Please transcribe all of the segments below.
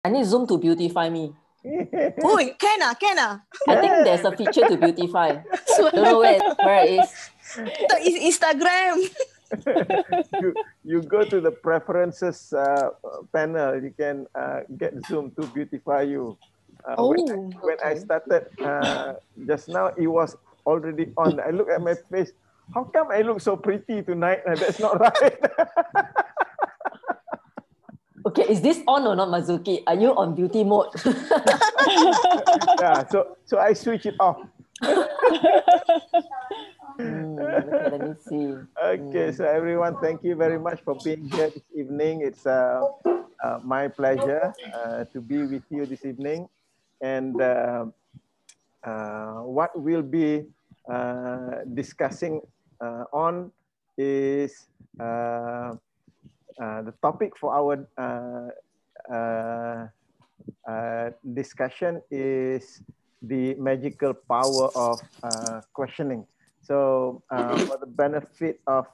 I need Zoom to beautify me. Oh, can ah? I think there's a feature to beautify. Don't know where it is. It's Instagram. you go to the preferences panel. You can get Zoom to beautify you. When I started just now, it was already on. I look at my face. How come I look so pretty tonight? That's not right. Okay, is this on or not, Mazuki? Are you on beauty mode? Yeah, so I switch it off. Okay, let me see. Okay, so everyone, thank you very much for being here this evening. It's my pleasure to be with you this evening. And what we'll be discussing on is the topic for our discussion is the magical power of questioning. So for the benefit of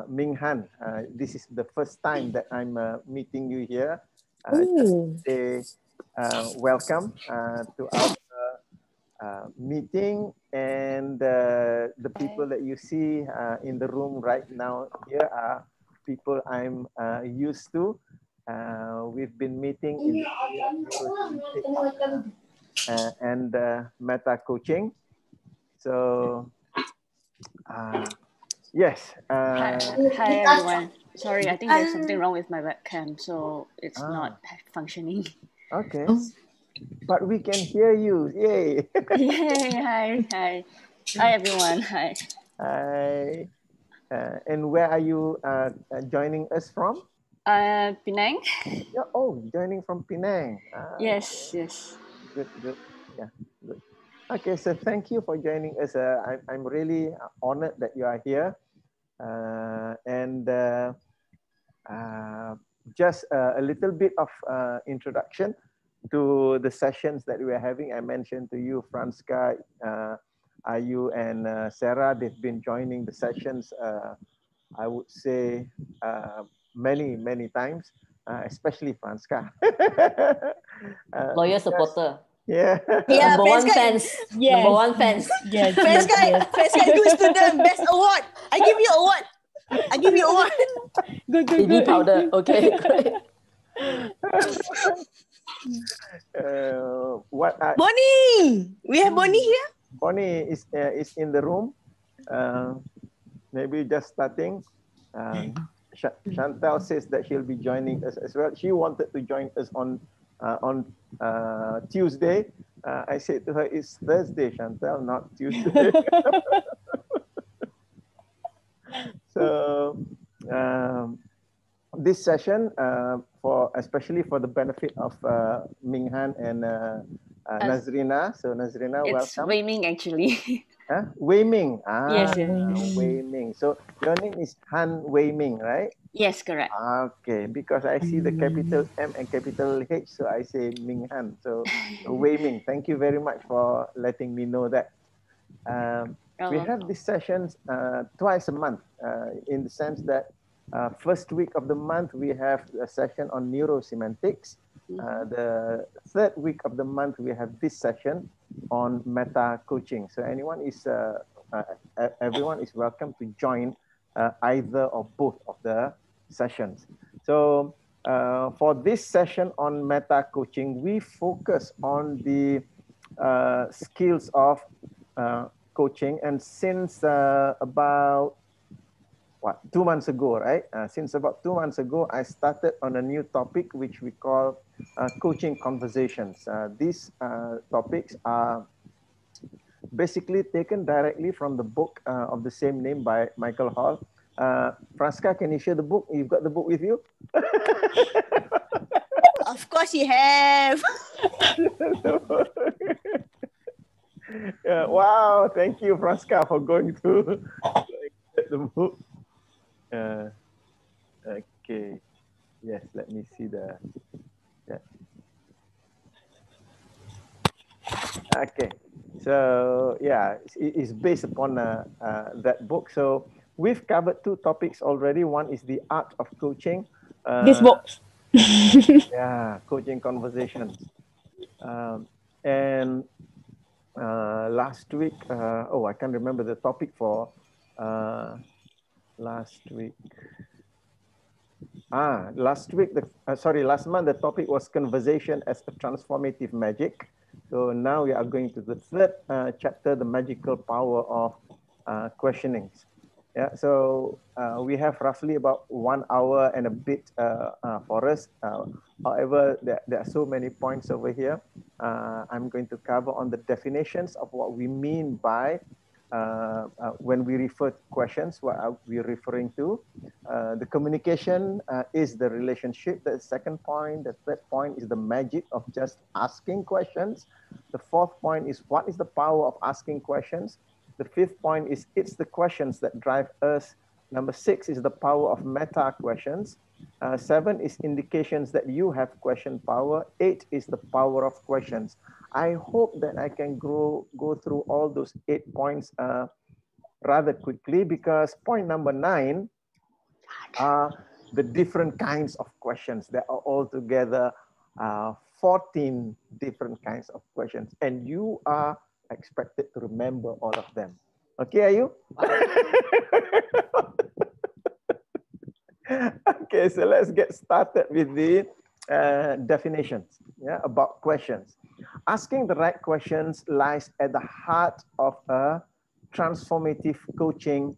Ming Han, this is the first time that I'm meeting you here. Just say welcome to our meeting, and the people that you see in the room right now here are people I'm used to. We've been meeting in and meta coaching. So yes. Hi everyone. Sorry, I think there's something wrong with my webcam, so it's not functioning. Okay. But we can hear you. Yay. Yay. Hi everyone. Hi. Hi. And where are you joining us from? Penang. Yeah, oh, joining from Penang. Yes. Good. Yeah, good. Okay, so thank you for joining us. I'm really honored that you are here. Just a little bit of introduction to the sessions that we are having. I mentioned to you, Franska, Ayu, and Sarah, they've been joining the sessions, I would say, many times, especially Franska. Lawyer supporter. Yeah. Number one fans. Yes. Number one fans. Yes. Franska, good student, best award. I give you award. Good. Baby powder. Okay, great. Bonnie, we have Bonnie here. Bonnie is in the room. Maybe just starting. Chantal says that she'll be joining us as well. She wanted to join us on Tuesday. I said to her, it's Thursday, Chantal, not Tuesday. So this session, especially for the benefit of Ming Han and Nazrina. So Nazrina, welcome. It's Wei Ming actually. Wei Ming. Yes. Wei Ming. So your name is Han Wei Ming, right? Yes, correct. Okay, because I see the capital M and capital H, so I say Ming Han. So Wei Ming, thank you very much for letting me know that. We have these sessions twice a month, in the sense that first week of the month, we have a session on neurosemantics. The third week of the month, we have this session on meta coaching. So everyone is welcome to join either or both of the sessions. So for this session on meta coaching, we focus on the skills of coaching. And since about 2 months ago, right? Since about 2 months ago, I started on a new topic which we call coaching conversations. These topics are basically taken directly from the book of the same name by Michael Hall. Franska, can you share the book? You've got the book with you? Of course you have. Wow, thank you, Franska, for going through the book. Okay, yes, let me see the. Yeah. Okay, so yeah, it's based upon that book. So we've covered 2 topics already. One is the art of coaching. This book. Yeah, coaching conversations. And last week, I can't remember the topic for last week. Last month, the topic was conversation as a transformative magic. So now we are going to the third chapter, the magical power of questionings. Yeah, so we have roughly about 1 hour and a bit for us. However, there are so many points over here. I'm going to cover on the definitions of what we mean by when we refer to questions, what are we referring to? The communication is the relationship. The second point. The third point is the magic of just asking questions. The fourth point is what is the power of asking questions? The fifth point is it's the questions that drive us. Number 6 is the power of meta questions. 7 is indications that you have question power. 8 is the power of questions. I hope that I can go through all those 8 points rather quickly, because point number 9 are the different kinds of questions. There are altogether 14 different kinds of questions, and you are expected to remember all of them. Okay, are you? Okay, so let's get started with the definitions, yeah, about questions. Asking the right questions lies at the heart of a transformative coaching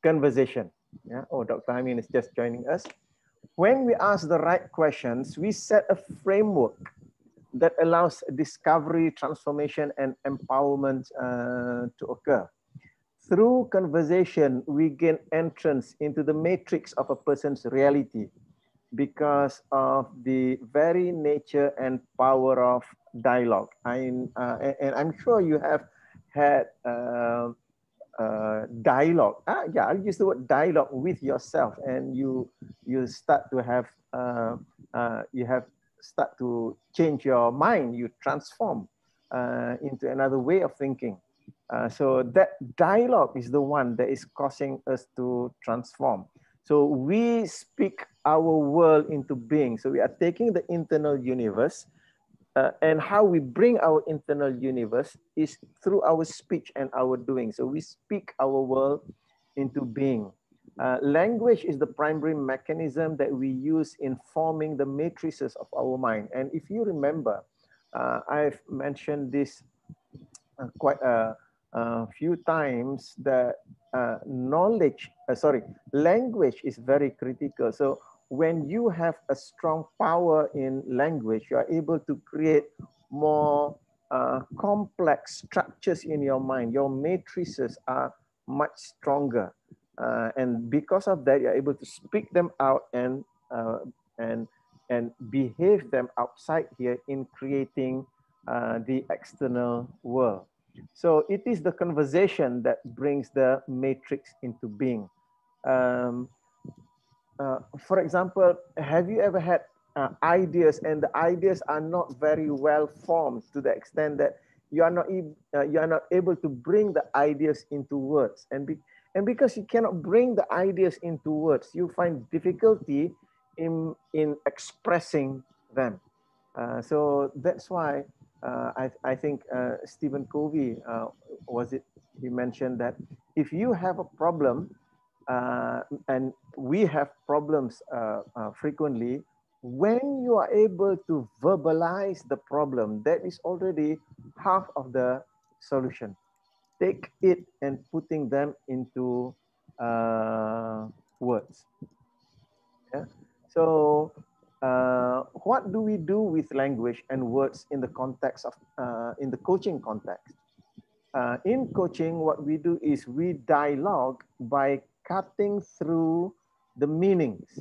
conversation. Yeah. Oh, Dr. Amin is just joining us. When we ask the right questions, we set a framework that allows discovery, transformation, and empowerment to occur. Through conversation, we gain entrance into the matrix of a person's reality because of the very nature and power of dialogue. And I'm sure you have had dialogue. I'll use the word dialogue with yourself, and you start to have start to change your mind. You transform into another way of thinking. So that dialogue is the one that is causing us to transform. So we speak our world into being. So we are taking the internal universe, and how we bring our internal universe is through our speech and our doing. So we speak our world into being. Language is the primary mechanism that we use in forming the matrices of our mind. And if you remember, I've mentioned this quite a few times, that language is very critical. So when you have a strong power in language, you are able to create more complex structures in your mind. Your matrices are much stronger. And because of that, you're able to speak them out and behave them outside here in creating the external world. So it is the conversation that brings the matrix into being. For example, have you ever had ideas, and the ideas are not very well formed to the extent that you are not able to bring the ideas into words, and because you cannot bring the ideas into words, you find difficulty in expressing them. So that's why I think Stephen Covey, he mentioned that if you have a problem, and we have problems frequently, when you are able to verbalize the problem, that is already half of the solution. Take it and putting them into words. Yeah? So what do we do with language and words in the context of in the coaching context? In coaching, what we do is we dialogue by cutting through the meanings.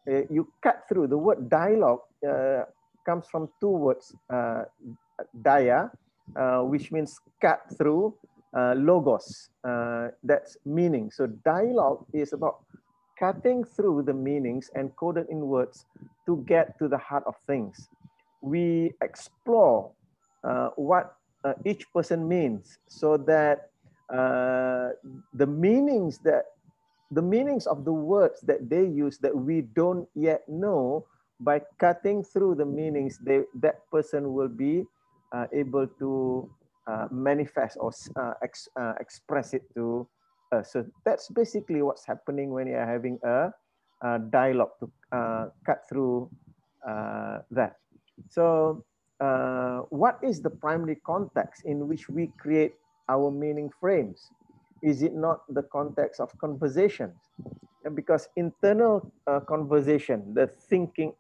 You cut through. The word dialogue comes from two words, dia, which means cut through, logos, that's meaning. So dialogue is about cutting through the meanings encoded in words to get to the heart of things. We explore what each person means, so that the meanings that the meanings of the words that they use that we don't yet know, by cutting through the meanings, that person will be able to manifest or express it to us. So that's basically what's happening when you're having a dialogue to cut through that. So what is the primary context in which we create our meaning frames? Is it not the context of conversations? Because internal conversation, the thinking,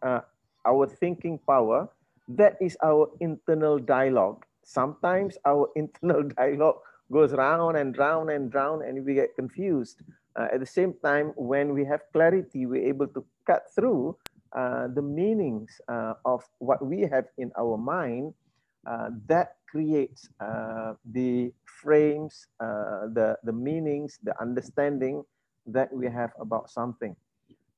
our thinking power, that is our internal dialogue. Sometimes our internal dialogue goes round and round and round and we get confused. At the same time, when we have clarity, we're able to cut through the meanings of what we have in our mind. That creates the frames, the meanings, the understanding that we have about something.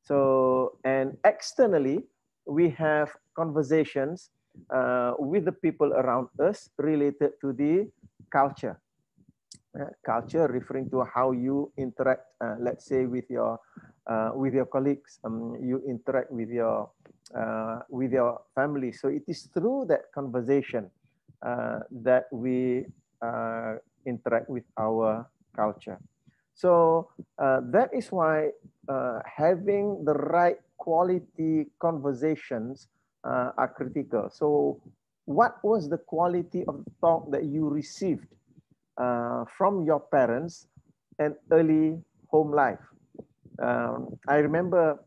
So, and externally, we have conversations with the people around us related to the culture. Culture referring to how you interact, let's say, with your colleagues, you interact with your family. So it is through that conversation that we interact with our culture. So that is why having the right quality conversations are critical. So what was the quality of the talk that you received from your parents and early home life? I remember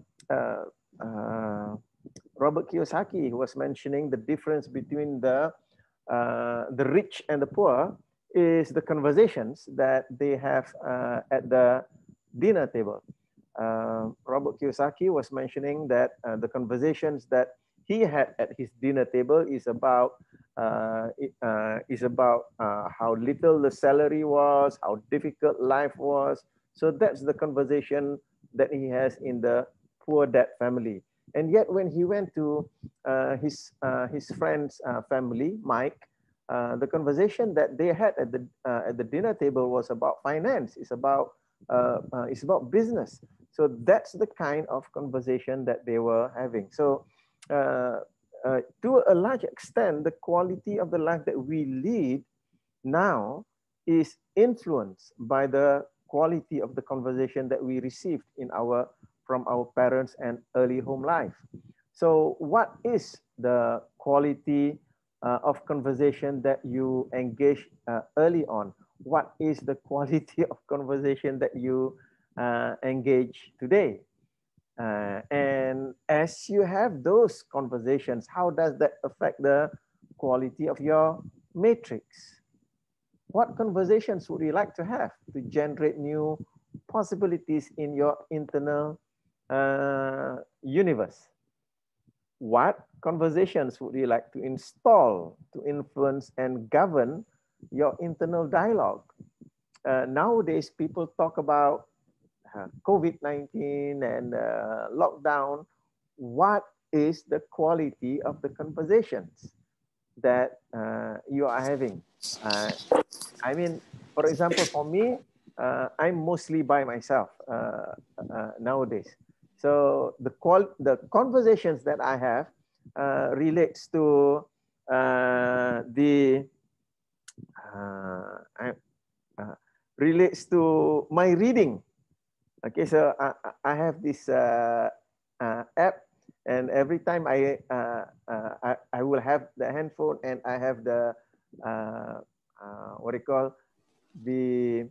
Robert Kiyosaki was mentioning the difference between the rich and the poor is the conversations that they have at the dinner table. Robert Kiyosaki was mentioning that the conversations that he had at his dinner table is about how little the salary was, how difficult life was. So that's the conversation that he has in the poor dad family. And yet when he went to his friend's family, Mike, the conversation that they had at the dinner table was about finance. It's about business. So that's the kind of conversation that they were having. So to a large extent, the quality of the life that we lead now is influenced by the quality of the conversation that we received from our parents and early home life. So what is the quality of conversation that you engage early on? What is the quality of conversation that you engage today? And as you have those conversations, how does that affect the quality of your matrix? What conversations would you like to have to generate new possibilities in your internal universe? What conversations would you like to install to influence and govern your internal dialogue? Nowadays, people talk about COVID-19 and lockdown. What is the quality of the conversations that you are having? I mean, for example, for me, I'm mostly by myself nowadays. So the conversations that I have relates to relates to my reading. Okay, so I have this app, and every time I will have the handphone and I have the what do you call the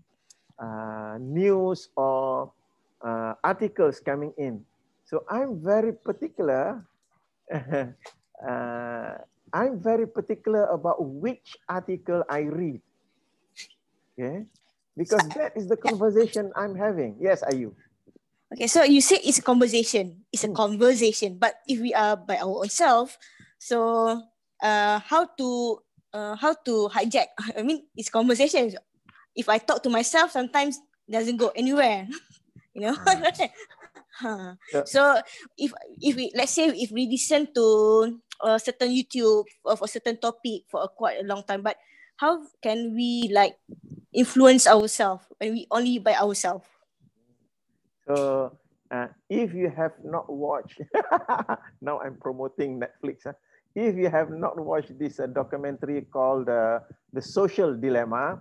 news or articles coming in. So I'm very particular. I'm very particular about which article I read. Okay, because that is the conversation I'm having. Yes, Ayu. Okay, so you say it's a conversation. It's a conversation. But if we are by our own self, so how to hijack? I mean, it's conversation. If I talk to myself, sometimes it doesn't go anywhere. You know. So if we, let's say, if we listen to a certain YouTube of a certain topic for quite a long time, but how can we like influence ourselves when we only by ourselves? So if you have not watched, now I'm promoting Netflix. If you have not watched this documentary called The Social Dilemma,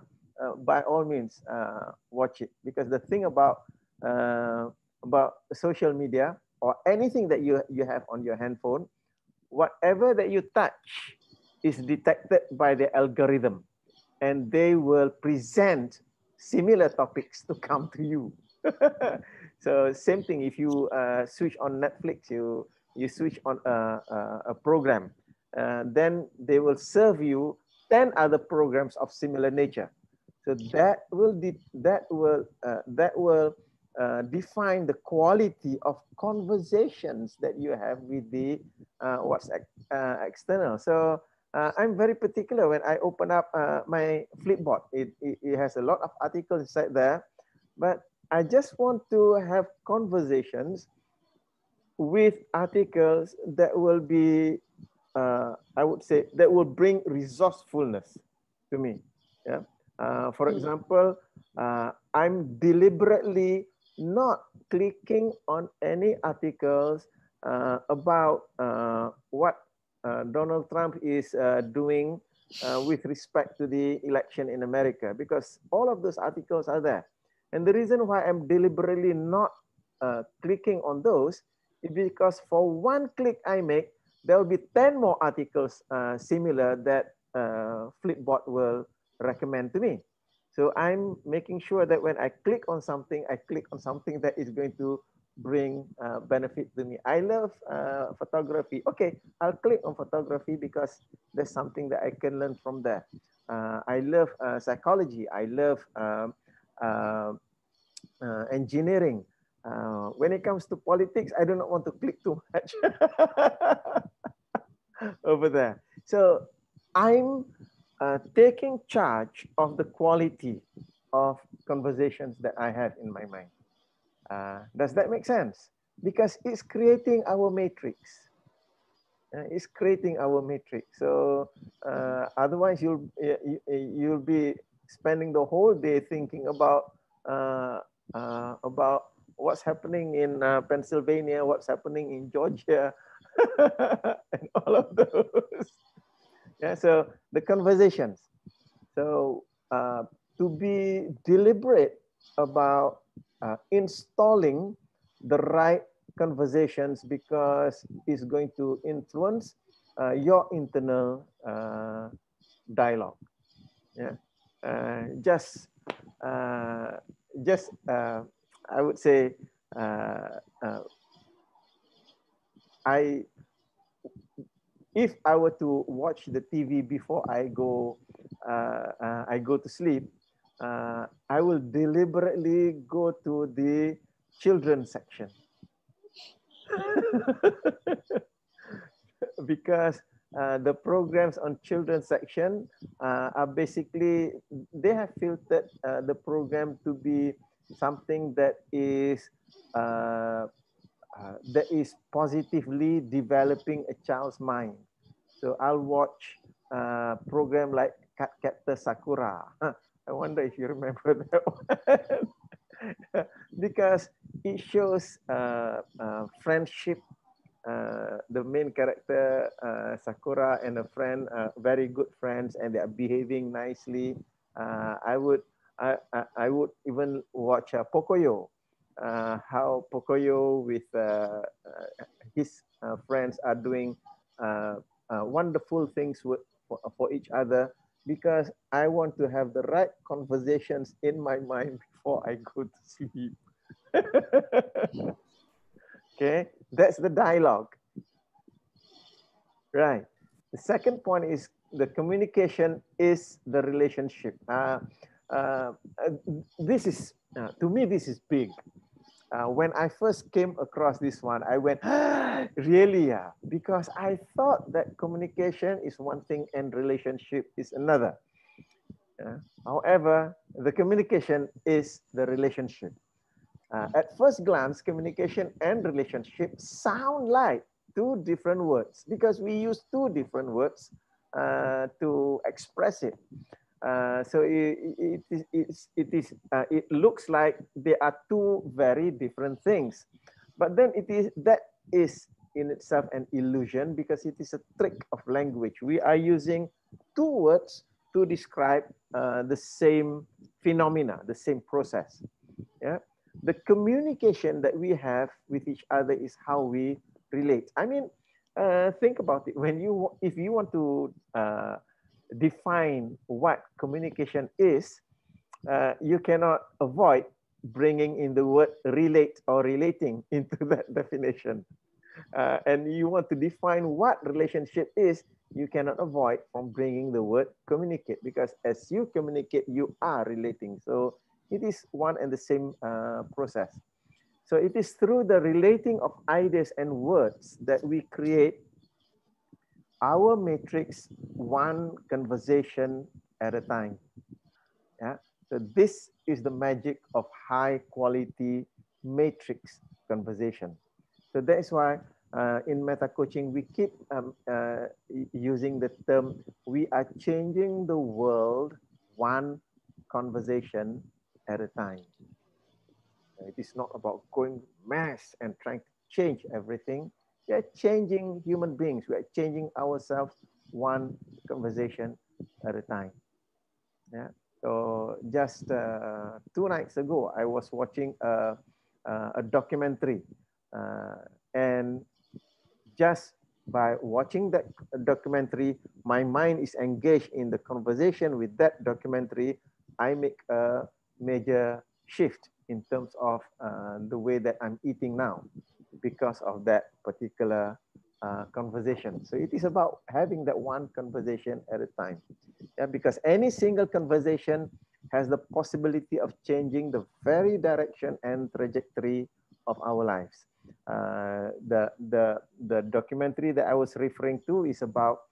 by all means, watch it. Because the thing about social media or anything that you have on your handphone, whatever that you touch is detected by the algorithm, and they will present similar topics to come to you. So same thing, if you switch on Netflix, you switch on a program, then they will serve you 10 other programs of similar nature. So that will define the quality of conversations that you have with the what's external. So I'm very particular when I open up my Flipboard. It has a lot of articles inside there, but I just want to have conversations with articles that will be, I would say, that will bring resourcefulness to me. Yeah. For example, I'm deliberately not clicking on any articles about what Donald Trump is doing with respect to the election in America, because all of those articles are there. And the reason why I'm deliberately not clicking on those is because for one click I make, there will be 10 more articles similar that Flipboard will recommend to me. So I'm making sure that when I click on something, I click on something that is going to bring benefit to me. I love photography. Okay, I'll click on photography because there's something that I can learn from there. I love psychology. I love engineering. When it comes to politics, I do not want to click too much over there. So I'm taking charge of the quality of conversations that I have in my mind. Does that make sense? Because it's creating our matrix. It's creating our matrix. So otherwise, you'll be spending the whole day thinking about what's happening in Pennsylvania, what's happening in Georgia, and all of those. Yeah. So the conversations. So to be deliberate about installing the right conversations, because it's going to influence your internal dialogue. Yeah, just I would say if I were to watch the TV before I go to sleep, I will deliberately go to the children section. Because the programs on children's section are basically, they have filtered the program to be something that is positively developing a child's mind. So I'll watch a program like Captain Sakura. I wonder if you remember that one. Because it shows friendship. The main character, Sakura, and a friend, very good friends, and they are behaving nicely. I would even watch Pocoyo, how Pocoyo with his friends are doing wonderful things for each other, because I want to have the right conversations in my mind before I go to sleep. Okay, that's the dialogue. Right. The second point is the communication is the relationship. This is, to me, this is big. When I first came across this one, I went, really? Yeah? Because I thought that communication is one thing and relationship is another. However, the communication is the relationship. At first glance, communication and relationship sound like two different words because we use two different words to express it. So it looks like they are two very different things, but then that is in itself an illusion, because it is a trick of language. We are using two words to describe the same phenomena, the same process. Yeah, the communication that we have with each other is how we relate. I mean, think about it. If you want to define what communication is, you cannot avoid bringing in the word relate or relating into that definition. And you want to define what relationship is, you cannot avoid from bringing the word communicate, because as you communicate, you are relating. So it is one and the same process. So it is through the relating of ideas and words that we create our matrix, one conversation at a time. Yeah. So this is the magic of high quality matrix conversation. So that is why in meta coaching, we keep using the term, we are changing the world one conversation at a time. It is not about going mass and trying to change everything. We are changing human beings. We are changing ourselves one conversation at a time. Yeah. So just 2 nights ago, I was watching a documentary, and just by watching that documentary, my mind is engaged in the conversation with that documentary. I make a major shift in terms of the way that I'm eating now because of that particular conversation. So it is about having that one conversation at a time. Yeah, because any single conversation has the possibility of changing the very direction and trajectory of our lives. The documentary that I was referring to is about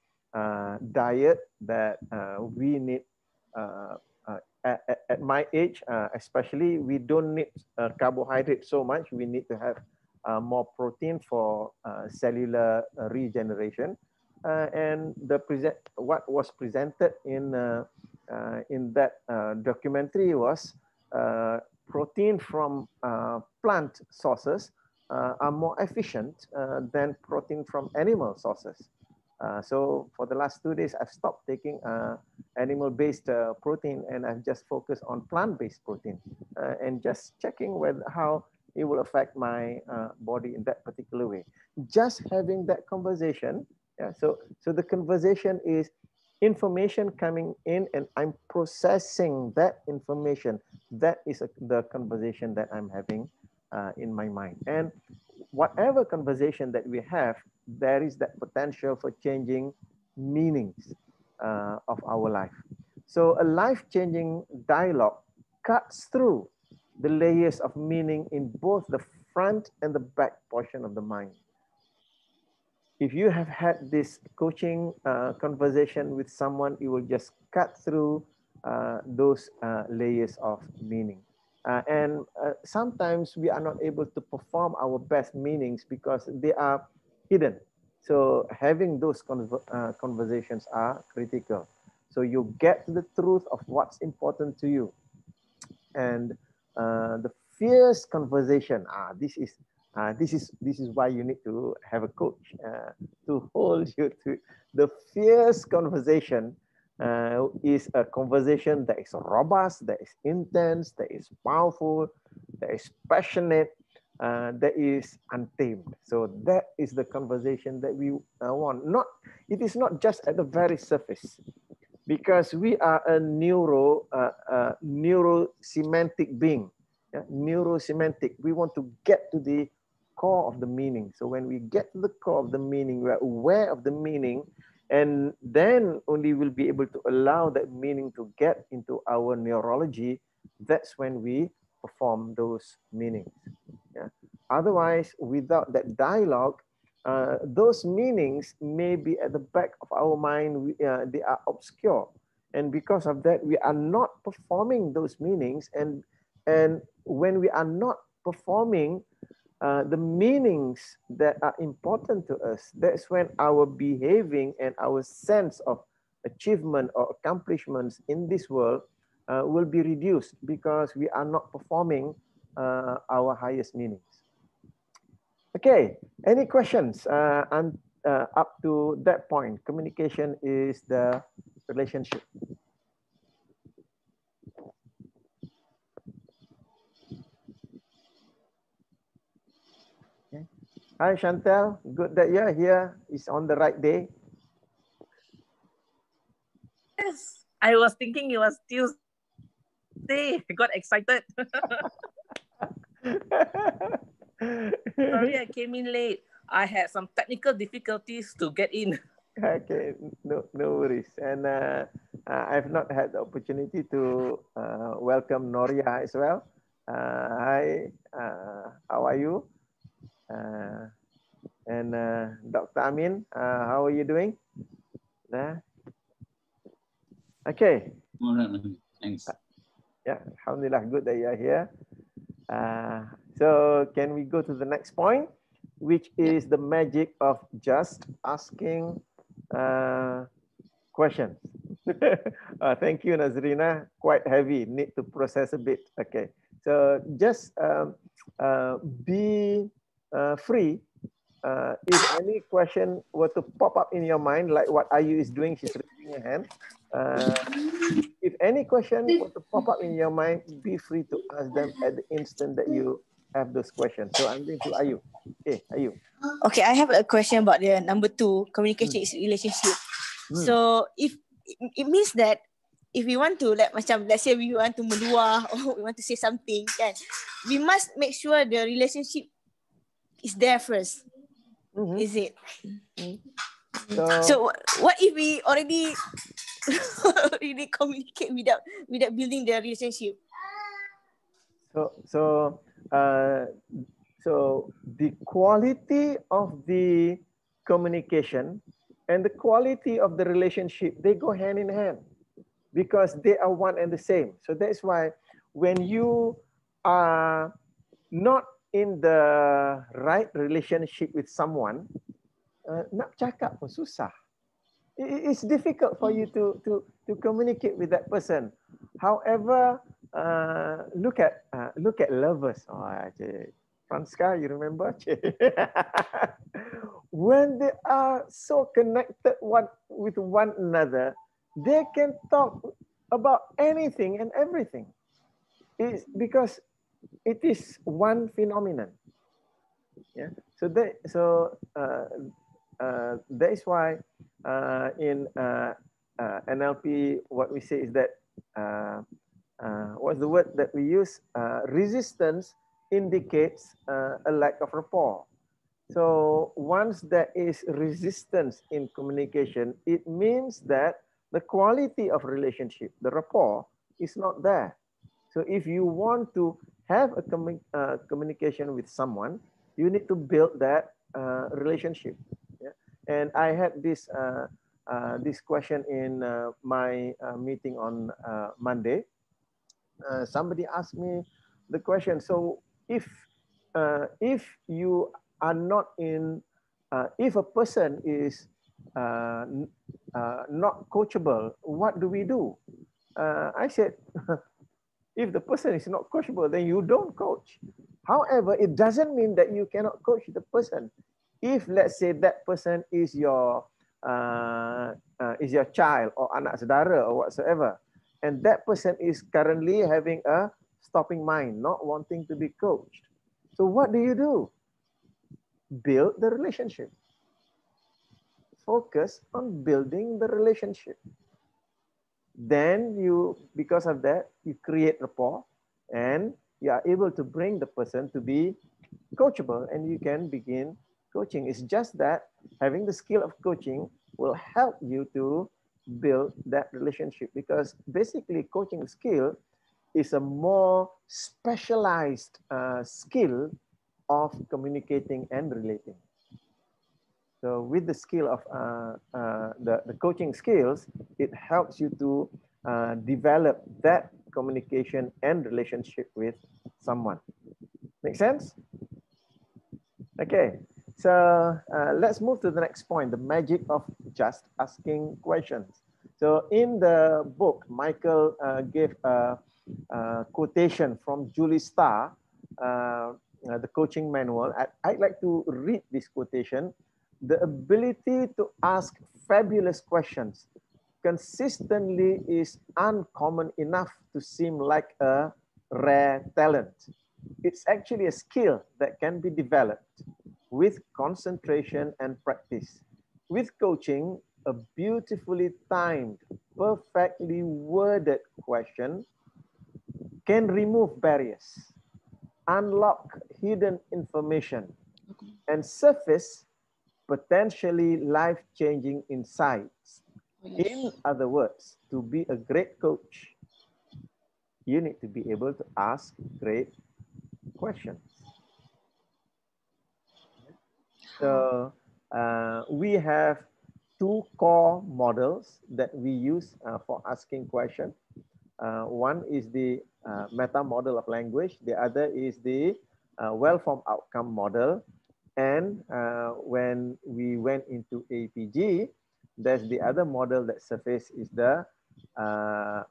diet that we need at my age, especially. We don't need carbohydrate so much. We need to have more protein for cellular regeneration. And what was presented in that documentary was protein from plant sources are more efficient than protein from animal sources. So for the last 2 days, I've stopped taking animal-based protein, and I've just focused on plant-based protein and just checking how it will affect my body in that particular way. Just having that conversation. Yeah, so the conversation is information coming in, and I'm processing that information. That is the conversation that I'm having in my mind. And whatever conversation that we have, there is that potential for changing meanings of our life. So a life-changing dialogue cuts through the layers of meaning in both the front and the back portion of the mind. If you have had this coaching conversation with someone, it will just cut through those layers of meaning. And sometimes we are not able to perform our best meanings because they are hidden. So having those conversations are critical. So you get to the truth of what's important to you. And the fierce conversation, this is why you need to have a coach to hold you to. The fierce conversation is a conversation that is robust, that is intense, that is powerful, that is passionate, that is untamed. So that is the conversation that we want. It is not just at the very surface, because we are a neurosemantic being. Yeah? Neurosemantic. We want to get to the core of the meaning. So when we get to the core of the meaning, we are aware of the meaning, and then only we'll be able to allow that meaning to get into our neurology. That's when we perform those meanings. Yeah? Otherwise, without that dialogue, those meanings may be at the back of our mind. They are obscure. And because of that, we are not performing those meanings. And when we are not performing the meanings that are important to us, that's when our behaving and our sense of achievement or accomplishments in this world will be reduced because we are not performing our highest meanings. Okay, any questions up to that point? Communication is the relationship. Okay. Hi Chantel, good that you're here. It's on the right day. Yes, I was thinking it was Tuesday. I got excited. Sorry, I came in late. I had some technical difficulties to get in. Okay, no worries. And I've not had the opportunity to welcome Noria as well. Hi, how are you? And Dr. Amin, how are you doing? Okay. All right, thanks. Yeah, alhamdulillah, good that you're here. So can we go to the next point, which is the magic of just asking questions. Thank you, Nazrina. Quite heavy, need to process a bit. Okay, so just be free. If any question were to pop up in your mind, like what Ayu is doing, she's raising her hand. If any question were to pop up in your mind, be free to ask them at the instant that you have those questions. So I'm going to Ayu. Okay, Ayu. Okay, I have a question about the number 2, communication is relationship. So if it means that if we want to, like macam, let's say we want to meluah or we want to say something, kan, we must make sure the relationship is there first. Is it? So what if we already communicate without building the relationship? So the quality of the communication and the quality of the relationship, they go hand in hand because they are one and the same. So that's why when you are not in the right relationship with someone, nak cakap pun susah. It's difficult for you to communicate with that person. However, look at lovers. Oh, Franska, you remember? When they are so connected with one another, they can talk about anything and everything. It's because it is one phenomenon. Yeah. So that is why in NLP, what we say is that what's the word that we use? Resistance indicates a lack of rapport. So once there is resistance in communication, it means that the quality of relationship, the rapport, is not there. So if you want to have a communication with someone, you need to build that relationship. Yeah? And I had this question in my meeting on Monday. Somebody asked me the question. So if you are not in, if a person is not coachable, what do we do? I said, if the person is not coachable, then you don't coach. However, it doesn't mean that you cannot coach the person. If let's say that person is your child or anak saudara or whatsoever, and that person is currently having a stopping mind, not wanting to be coached. So what do? Build the relationship. Focus on building the relationship. Then you, because of that, you create rapport and you are able to bring the person to be coachable and you can begin coaching. It's just that having the skill of coaching will help you to build that relationship, because basically coaching skill is a more specialized skill of communicating and relating. So with the skill of the coaching skills, it helps you to develop that communication and relationship with someone. Make sense? Okay, so let's move to the next point, the magic of just asking questions. So in the book, Michael gave a quotation from Julie Starr, the coaching manual. I'd like to read this quotation. The ability to ask fabulous questions consistently is uncommon enough to seem like a rare talent. It's actually a skill that can be developed with concentration and practice. With coaching, a beautifully timed, perfectly worded question can remove barriers, unlock hidden information, and surface potentially life-changing insights. In other words, to be a great coach, you need to be able to ask great questions. So we have two core models that we use for asking questions. One is the meta model of language. The other is the well-formed outcome model. And when we went into APG, there's the other model that surfaced is the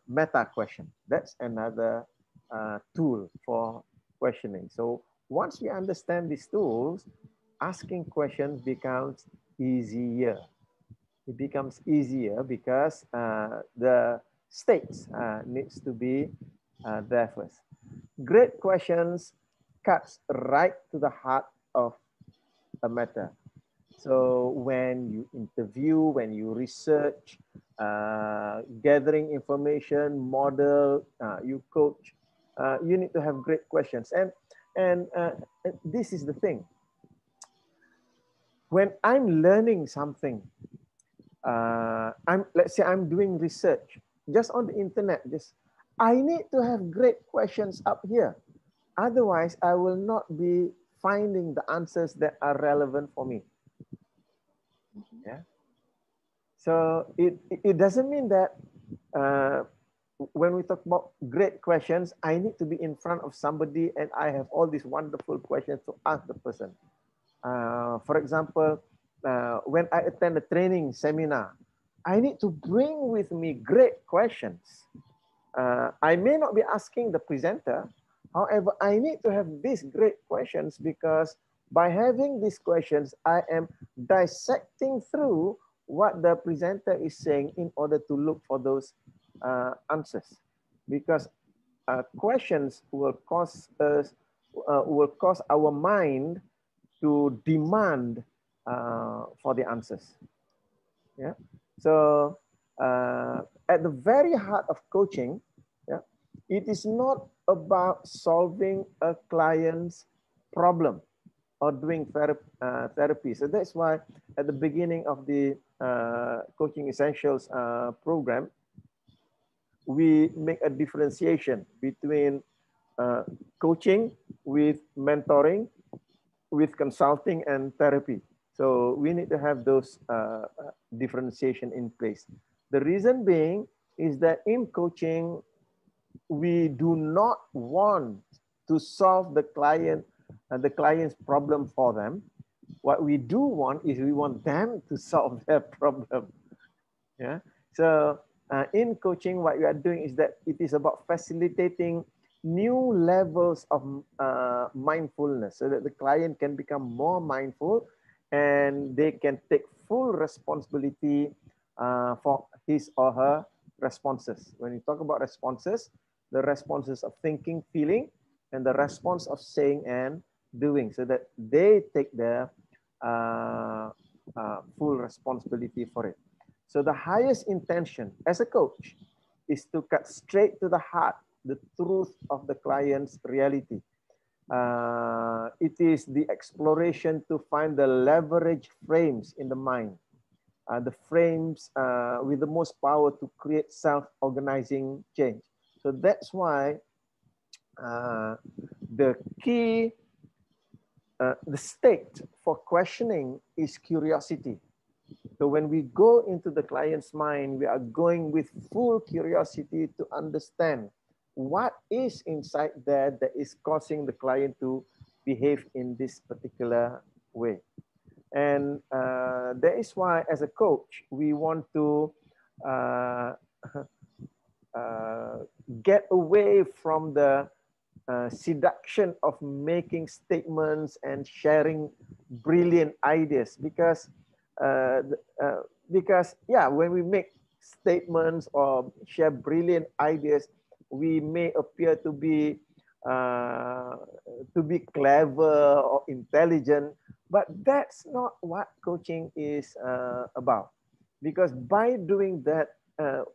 meta question. That's another tool for questioning. So once we understand these tools, asking questions becomes easier. It becomes easier because the stakes needs to be there first. Great questions cuts right to the heart of a matter. So when you interview, when you research, gathering information, model, you coach, you need to have great questions. And this is the thing. When I'm learning something, let's say I'm doing research just on the internet, I need to have great questions up here. Otherwise, I will not be finding the answers that are relevant for me. Yeah. So it doesn't mean that when we talk about great questions, I need to be in front of somebody and I have all these wonderful questions to ask the person. For example, when I attend a training seminar, I need to bring with me great questions. I may not be asking the presenter. However, I need to have these great questions because by having these questions, I am dissecting through what the presenter is saying in order to look for those answers. Because questions will cause us, will cause our mind to demand for the answers. Yeah. So at the very heart of coaching, yeah, it is not about solving a client's problem or doing therapy. So that's why at the beginning of the Coaching Essentials program, we make a differentiation between coaching with mentoring, with consulting and therapy. So we need to have those differentiation in place. The reason being is that in coaching, we do not want to solve the client's problem for them. What we do want is we want them to solve their problem. Yeah. So in coaching, what we are doing is that it is about facilitating new levels of mindfulness so that the client can become more mindful and they can take full responsibility for his or her responses. When you talk about responses, the responses of thinking, feeling, and the response of saying and doing, so that they take the full responsibility for it. So the highest intention as a coach is to cut straight to the heart, the truth of the client's reality. It is the exploration to find the leverage frames in the mind, the frames with the most power to create self-organizing change. So that's why the key, the state for questioning is curiosity. So when we go into the client's mind, we are going with full curiosity to understand what is inside there that is causing the client to behave in this particular way. And that is why as a coach, we want to uh, get away from the seduction of making statements and sharing brilliant ideas, because yeah, when we make statements or share brilliant ideas, we may appear to be clever or intelligent, but that's not what coaching is about. Because by doing that,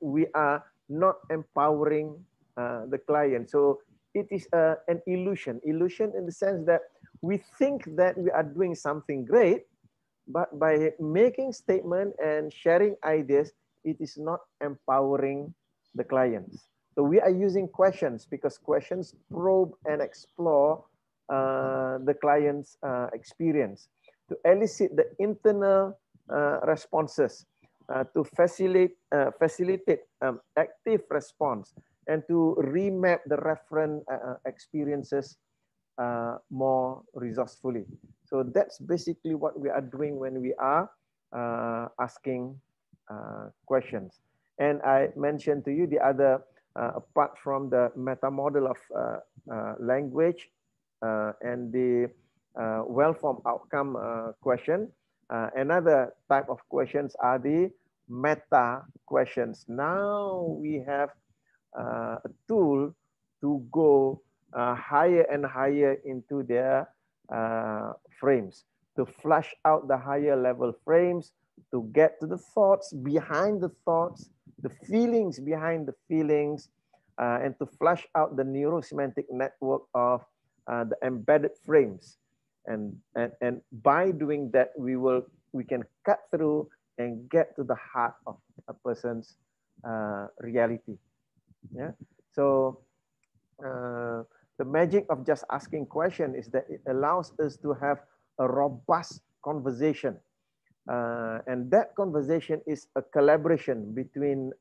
we are not empowering the client. So it is an illusion in the sense that we think that we are doing something great, but by making statement and sharing ideas, it is not empowering the clients. So we are using questions because questions probe and explore the client's experience to elicit the internal responses, to facilitate active response, and to remap the reference experiences more resourcefully. So that's basically what we are doing when we are asking questions. And I mentioned to you the other, apart from the meta model of language and the well-formed outcome question, another type of questions are the meta questions. Now we have a tool to go higher and higher into their frames, to flush out the higher level frames, to get to the thoughts behind the thoughts, the feelings behind the feelings, and to flush out the neurosemantic network of the embedded frames. And by doing that, we can cut through and get to the heart of a person's reality. Yeah. So the magic of just asking question is that it allows us to have a robust conversation. And that conversation is a collaboration between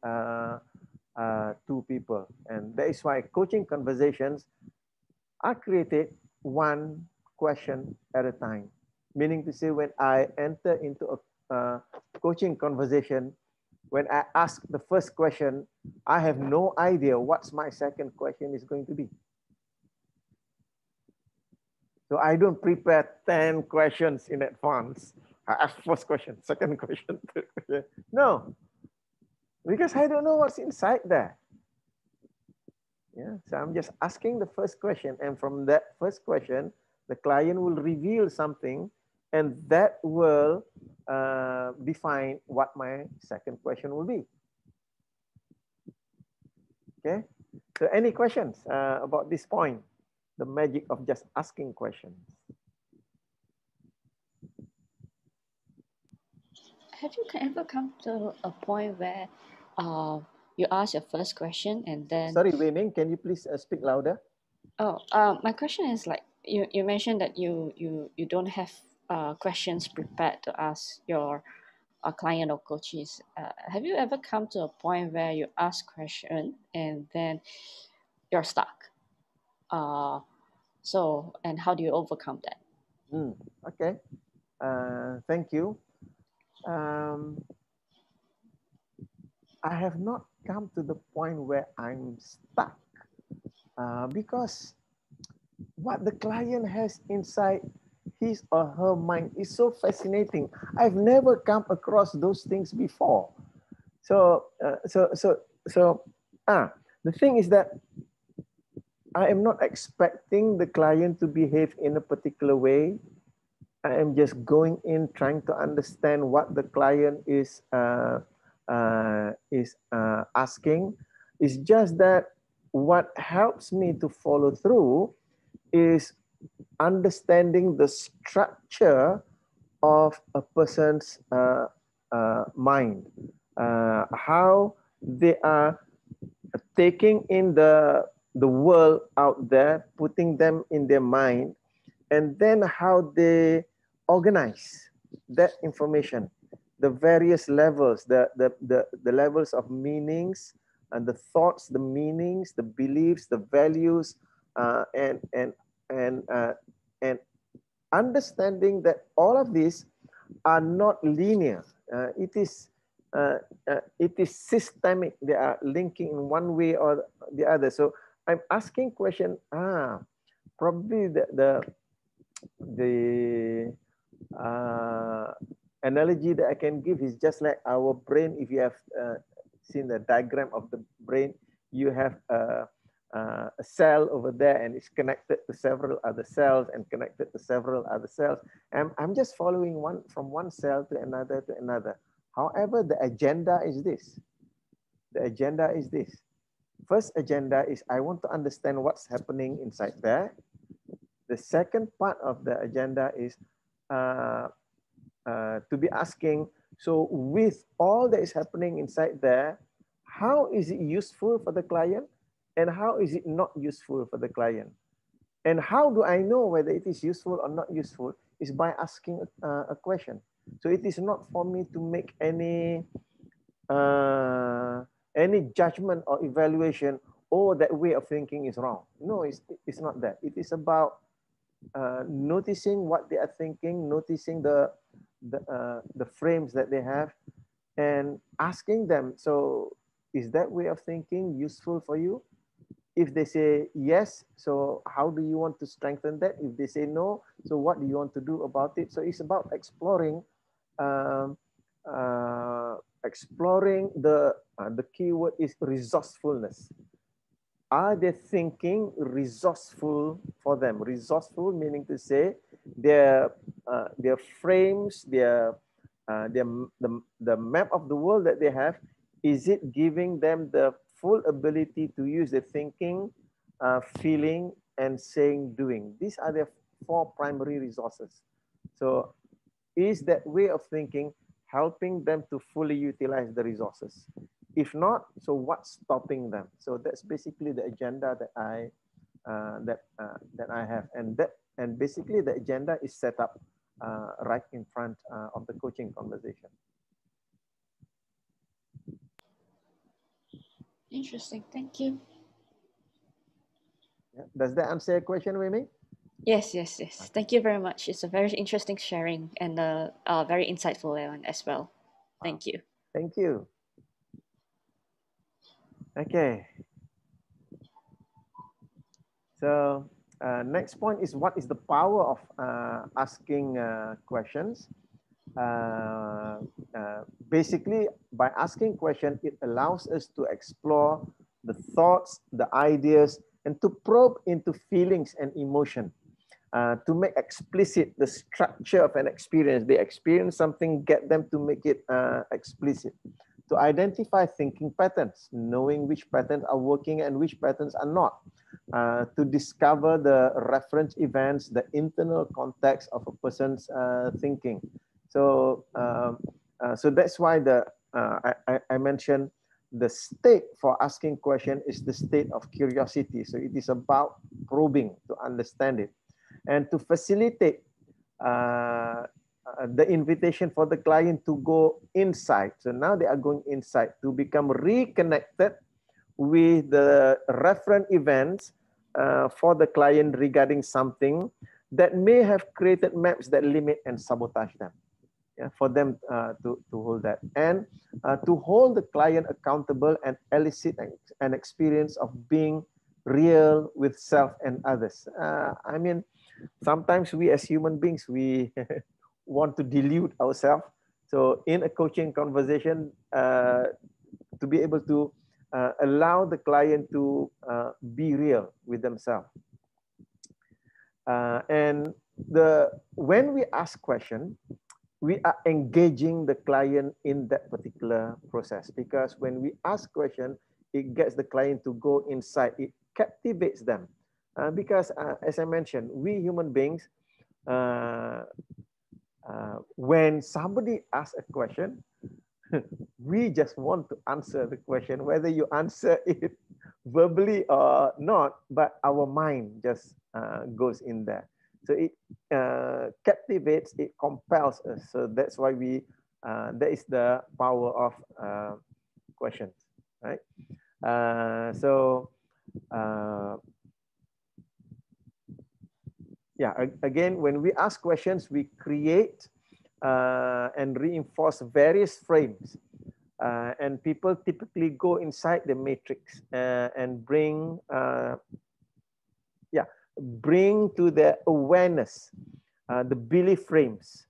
two people. And that is why coaching conversations are created one question at a time. Meaning to say, when I enter into a coaching conversation, when I ask the first question, I have no idea what's my second question is going to be. So I don't prepare 10 questions in advance. I ask first question, second question, third question. No, because I don't know what's inside there. Yeah, so I'm just asking the first question, and from that first question, the client will reveal something, and that will define what my second question will be. Okay, so any questions about this point, the magic of just asking questions? Have you ever come to a point where you ask your first question and then... Sorry, Wei Ming, can you please speak louder? Oh, my question is like, you mentioned that you don't have questions prepared to ask your client or coaches. Have you ever come to a point where you ask question and then you're stuck? So, and how do you overcome that? Okay, thank you. I have not come to the point where I'm stuck because what the client has inside his or her mind is so fascinating. I've never come across those things before. So, the thing is that I am not expecting the client to behave in a particular way. I am just going in trying to understand what the client is asking. It's just that what helps me to follow through is understanding the structure of a person's mind, how they are taking in the world out there, putting them in their mind, and then how they organize that information, the various levels, the levels of meanings and the thoughts, the meanings, the beliefs, the values, and understanding that all of these are not linear. It is it is systemic. They are linking in one way or the other. So I'm asking question. Probably the analogy that I can give is just like our brain. If you have seen the diagram of the brain, you have a cell over there and it's connected to several other cells and connected to several other cells. And I'm just following one from one cell to another to another. However, the agenda is this. The agenda is this. First agenda is I want to understand what's happening inside there. The second part of the agenda is to be asking, so with all that is happening inside there, how is it useful for the client and how is it not useful for the client? And how do I know whether it is useful or not useful is by asking a question. So it is not for me to make any judgment or evaluation, oh, that way of thinking is wrong. No, it's not that. It is about noticing what they are thinking, noticing the frames that they have, and asking them, so is that way of thinking useful for you? If they say yes, so how do you want to strengthen that? If they say no, so what do you want to do about it? So it's about exploring, the key word is resourcefulness. Are they thinking resourceful for them? Resourceful meaning to say their frames, the map of the world that they have, is it giving them the full ability to use the thinking, feeling, and saying, doing? These are the four primary resources. So is that way of thinking helping them to fully utilize the resources? If not, so what's stopping them? So that's basically the agenda that I have, and basically the agenda is set up right in front of the coaching conversation. Interesting. Thank you. Yeah. Does that answer your question, Mimi? Yes. Thank you very much. It's a very interesting sharing and a very insightful one as well. Thank you. Thank you. Okay. So next point is, what is the power of asking questions? Basically, by asking questions, it allows us to explore the thoughts, the ideas, and to probe into feelings and emotion, to make explicit the structure of an experience. They experience something, get them to make it explicit. To identify thinking patterns, knowing which patterns are working and which patterns are not. To discover the reference events, the internal context of a person's thinking. So, so that's why I mentioned the state for asking question is the state of curiosity. So it is about probing to understand it, and to facilitate the invitation for the client to go inside. So now they are going inside to become reconnected with the referent events for the client regarding something that may have created maps that limit and sabotage them. Yeah, for them to hold that, and to hold the client accountable and elicit an experience of being real with self and others. I mean, sometimes we as human beings, we want to delude ourselves. So in a coaching conversation, to be able to allow the client to be real with themselves. And when we ask questions, we are engaging the client in that particular process, because when we ask questions, it gets the client to go inside, it captivates them. Because as I mentioned, we human beings, when somebody asks a question, we just want to answer the question, whether you answer it verbally or not, but our mind just goes in there. So it captivates, it compels us. So that's why that is the power of questions, right? Yeah, again, when we ask questions, we create and reinforce various frames And people typically go inside the matrix and bring bring to their awareness the belief frames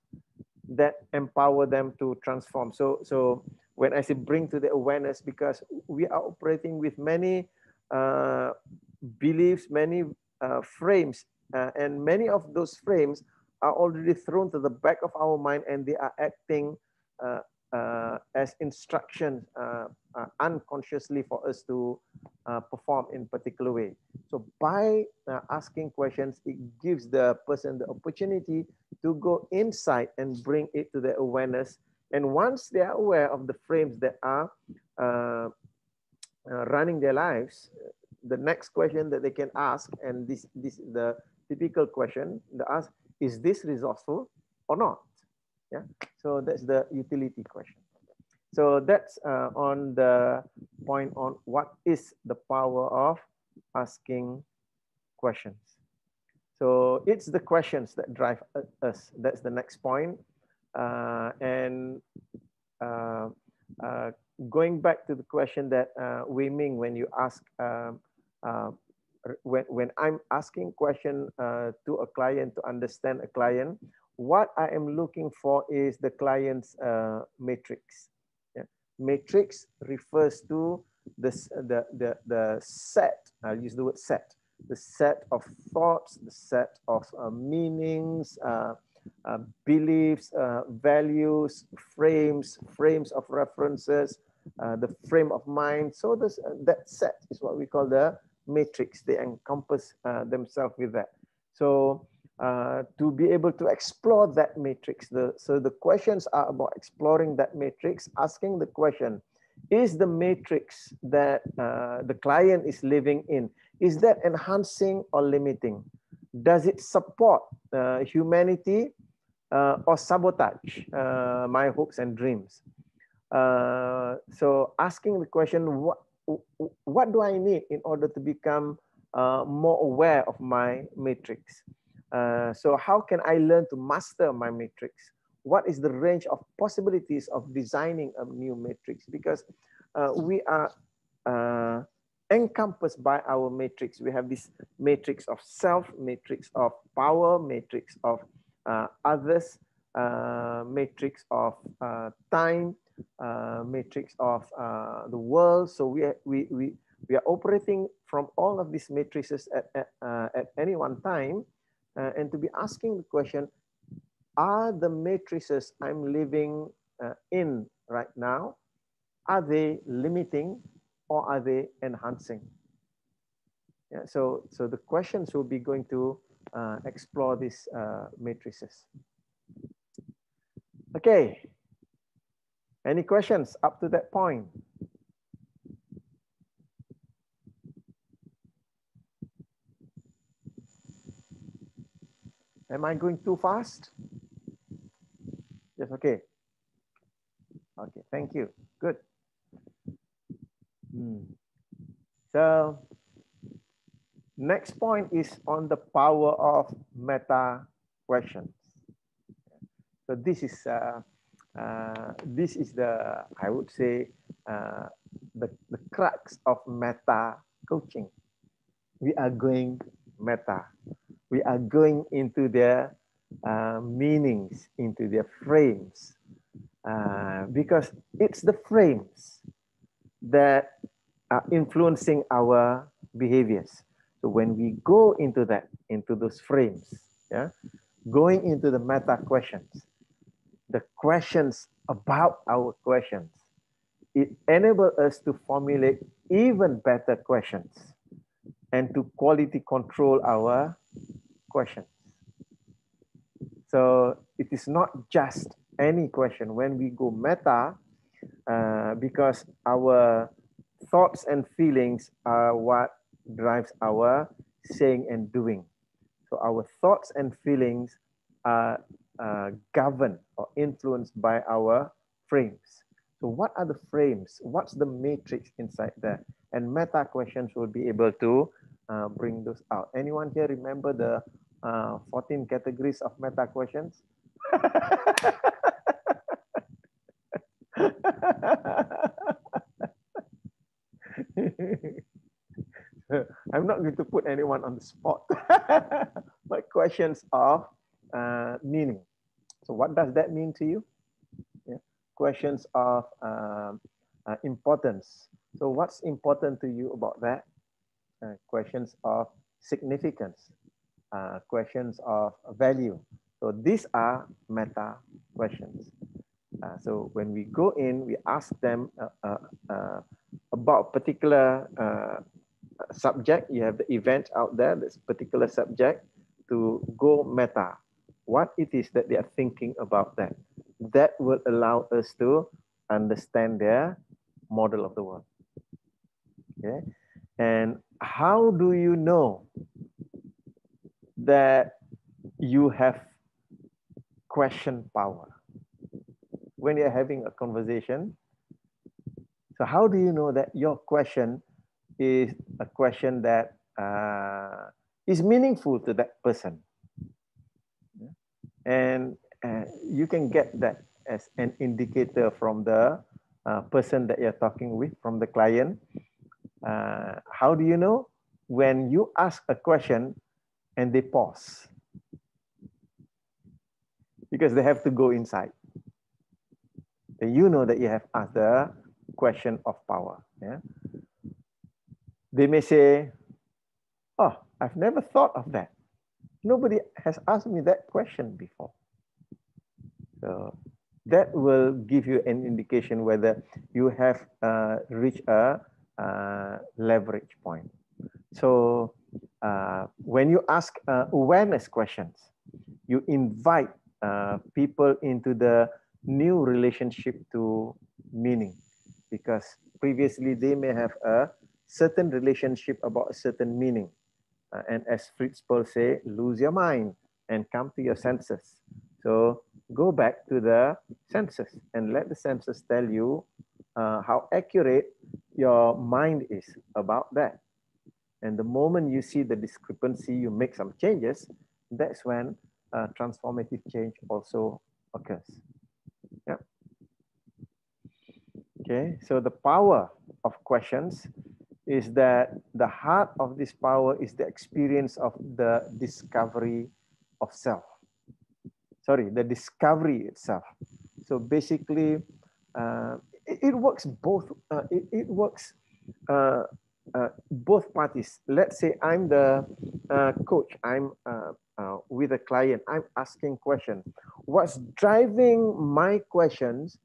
that empower them to transform. So when I say bring to the awareness, because we are operating with many beliefs, many frames, and many of those frames are already thrown to the back of our mind, and they are acting as instructions unconsciously for us to perform in particular way. So by asking questions, it gives the person the opportunity to go inside and bring it to their awareness. And once they are aware of the frames that are running their lives, the next question that they can ask, and this is the typical question, they ask, is this resourceful or not? Yeah, so that's the utility question. So that's on the point on what is the power of asking questions. So it's the questions that drive us. That's the next point. And going back to the question that Wei Ming, when you ask, when I'm asking question to a client, to understand a client, what I am looking for is the client's matrix. Yeah. Matrix refers to the set, I'll use the word set, the set of thoughts, the set of meanings, beliefs, values, frames of references, the frame of mind. So this, that set is what we call the matrix. They encompass themselves with that. So to be able to explore that matrix, so the questions are about exploring that matrix, asking the question, is the matrix that the client is living in, is that enhancing or limiting? Does it support humanity or sabotage my hopes and dreams? So asking the question, what do I need in order to become more aware of my matrix? So how can I learn to master my matrix? What is the range of possibilities of designing a new matrix? Because we are encompassed by our matrix. We have this matrix of self, matrix of power, matrix of others, matrix of time, matrix of the world. So we are operating from all of these matrices at any one time, and to be asking the question, are the matrices I'm living in right now, are they limiting or are they enhancing? Yeah, so the questions will be going to explore these matrices. Okay. Any questions up to that point? Am I going too fast? Yes, okay. Okay, thank you. Good. So next point is on the power of meta questions. So this is the, I would say, the crux of meta coaching. We are going meta. We are going into their meanings, into their frames, because it's the frames that are influencing our behaviors. So when we go into that, into those frames, yeah, going into the meta questions, the questions about our questions, it enables us to formulate even better questions and to quality control our questions. So it is not just any question. When we go meta, because our thoughts and feelings are what drives our saying and doing. So our thoughts and feelings are governed or influenced by our frames. So what are the frames? What's the matrix inside there? And meta questions will be able to bring those out. Anyone here remember the 14 categories of meta questions? I'm not going to put anyone on the spot, but questions of meaning. So what does that mean to you? Yeah. Questions of importance. So what's important to you about that? Questions of significance, questions of value. So these are meta questions. So when we go in, we ask them about particular subject. You have the event out there, this particular subject, to go meta. What it is that they are thinking about that. That will allow us to understand their model of the world. Okay. And how do you know that you have question power? When you're having a conversation, so how do you know that your question is a question that is meaningful to that person? And you can get that as an indicator from the person that you're talking with, from the client. How do you know? When you ask a question and they pause, because they have to go inside. And you know that you have asked the question of power. Yeah? They may say, oh, I've never thought of that. Nobody has asked me that question before. So that will give you an indication whether you have reached a leverage point. So when you ask awareness questions, you invite people into the new relationship to meaning, because previously they may have a certain relationship about a certain meaning. And as Fritz Perls say, lose your mind and come to your senses. So go back to the senses and let the senses tell you how accurate your mind is about that. And the moment you see the discrepancy, you make some changes, that's when transformative change also occurs. Yeah. Okay, so the power of questions is that the heart of this power is the experience of the discovery of self. Sorry, the discovery itself. So basically, it works both. It works both parties. Let's say I'm the coach. I'm with a client. I'm asking questions. What's driving my questions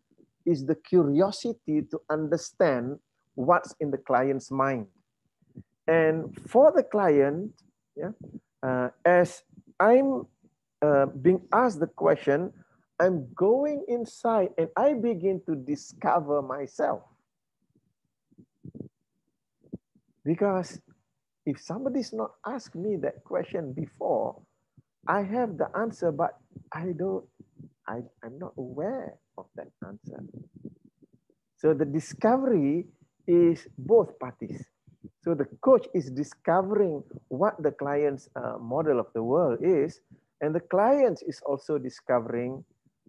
is the curiosity to understand what's in the client's mind. And for the client, yeah, as I'm being asked the question, I'm going inside and I begin to discover myself. Because if somebody's not asked me that question before, I have the answer, but I'm not aware of that answer. So the discovery is both parties. So the coach is discovering what the client's model of the world is, and the client is also discovering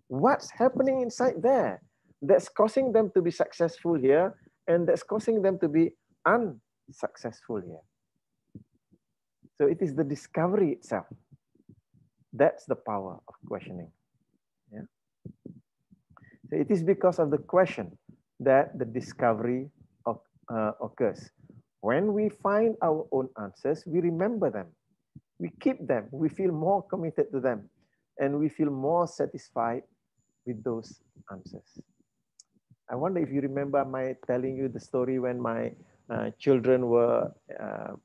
what's happening inside there that's causing them to be successful here and that's causing them to be unsuccessful here. So it is the discovery itself. That's the power of questioning. Yeah. So it is because of the question that the discovery occurs. When we find our own answers, we remember them. We keep them. We feel more committed to them. And we feel more satisfied with those answers. I wonder if you remember my telling you the story when my children were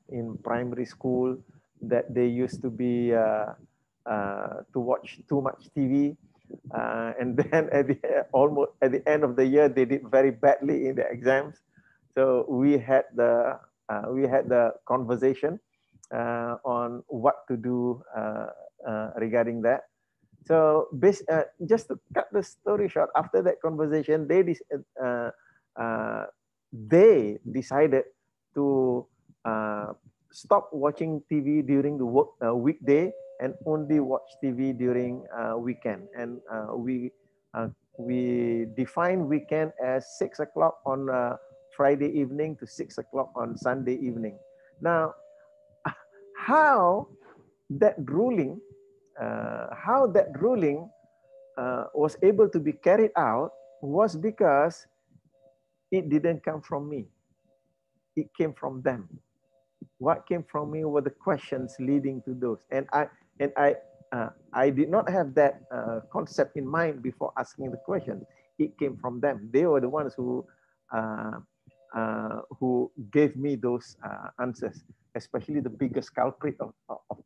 in primary school, that they used to be to watch too much TV. And then almost at the end of the year, they did very badly in the exams. So we had the conversation on what to do regarding that. So just to cut the story short, after that conversation, they decided to stop watching TV during the weekday and only watch TV during weekend. And we define weekend as 6 o'clock on Friday evening to 6 o'clock on Sunday evening. Now, how that ruling, was able to be carried out was because it didn't come from me. It came from them. What came from me were the questions leading to those, and I did not have that concept in mind before asking the question. It came from them. They were the ones who gave me those answers. Especially the biggest culprit of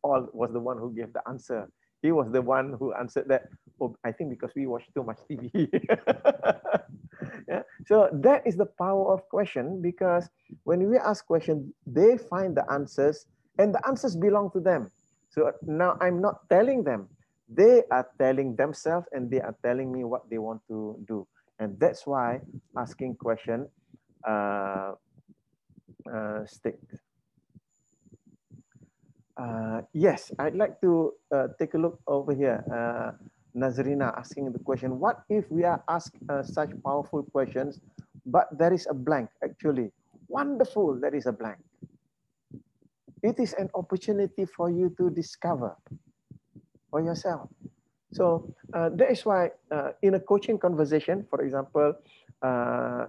all was the one who gave the answer. He was the one who answered that. Oh, I think because we watch too much TV. Yeah. So that is the power of question, because when we ask questions, they find the answers, and the answers belong to them. So now I'm not telling them. They are telling themselves, and they are telling me what they want to do. And that's why asking question sticks. Yes, I'd like to take a look over here. Nazrina asking the question, what if we are asked such powerful questions, but there is a blank actually? Wonderful, there is a blank. It is an opportunity for you to discover for yourself. So that is why in a coaching conversation, for example,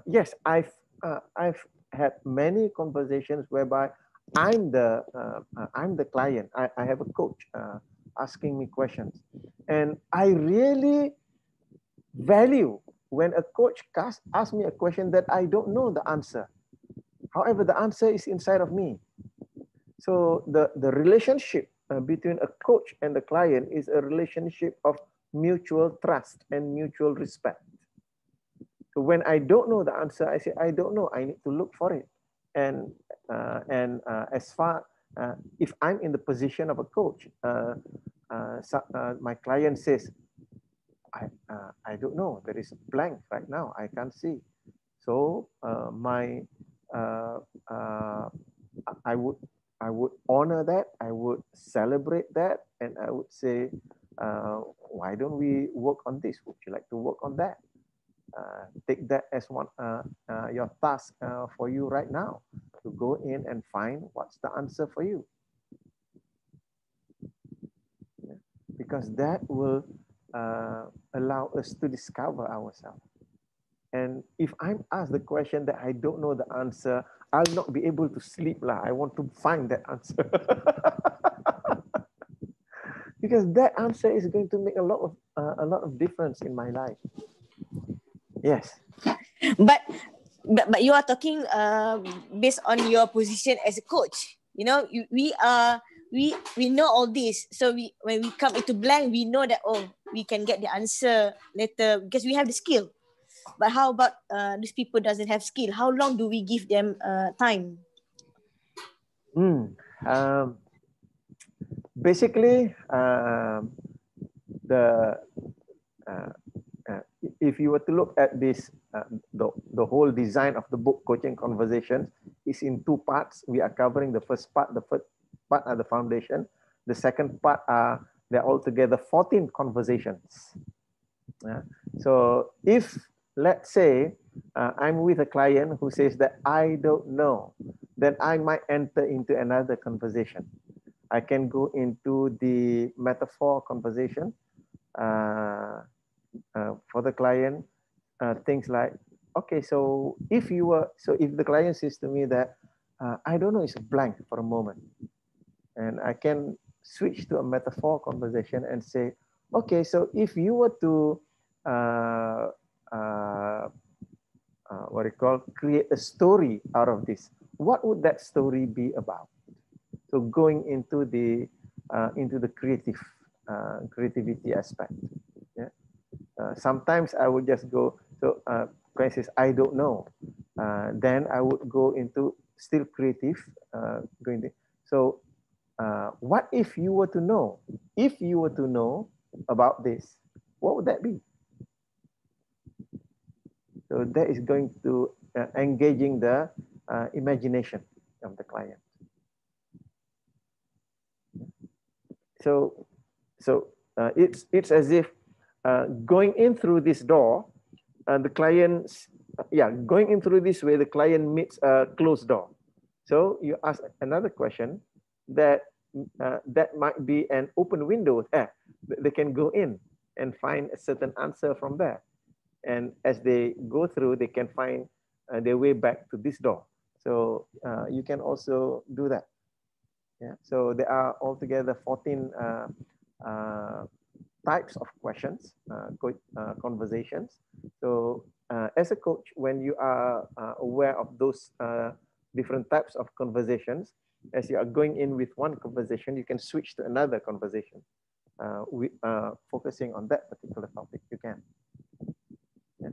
yes, I've had many conversations whereby I'm the client. I have a coach asking me questions, and I really value when a coach asks me a question that I don't know the answer. However, the answer is inside of me. So the relationship between a coach and the client is a relationship of mutual trust and mutual respect. So when I don't know the answer, I say, I don't know, I need to look for it. And as far, if I'm in the position of a coach, my client says, I don't know, there is a blank right now, I can't see. So I would honor that, I would celebrate that, and I would say, why don't we work on this? Would you like to work on that? Take that as one your task for you right now, to go in and find what's the answer for you. Yeah. Because that will allow us to discover ourselves. And if I'm asked the question that I don't know the answer, I'll not be able to sleep lah. I want to find that answer. Because that answer is going to make a lot of difference in my life. Yes. But you are talking based on your position as a coach. You know, we know all this. So when we come into blank, we know that, oh, we can get the answer later because we have the skill. But how about these people doesn't have skill? How long do we give them time? Basically, if you were to look at this, the whole design of the book, Coaching Conversations, is in two parts. We are covering the first part. The first part are the foundation. The second part are, they're altogether 14 conversations. So if, let's say, I'm with a client who says that I don't know, then I might enter into another conversation. I can go into the metaphor conversation for the client, things like, okay, so if the client says to me that, I don't know, it's blank for a moment. And I can switch to a metaphor conversation and say, okay, so if you were to, create a story out of this, what would that story be about? So going into the creativity aspect. Yeah. Sometimes I would just go, so client says, I don't know. Then I would go into still creative, so what if you were to know? If you were to know about this, what would that be? So that is going to engaging the imagination of the client. So it's as if going in through this door, the client, going in through this way, the client meets a closed door. So you ask another question that that might be an open window there. They can go in and find a certain answer from there. And as they go through, they can find their way back to this door. So you can also do that. Yeah. So there are altogether 14 types of questions, conversations. So as a coach, when you are aware of those different types of conversations, as you are going in with one conversation, you can switch to another conversation, focusing on that particular topic. You can. Yeah.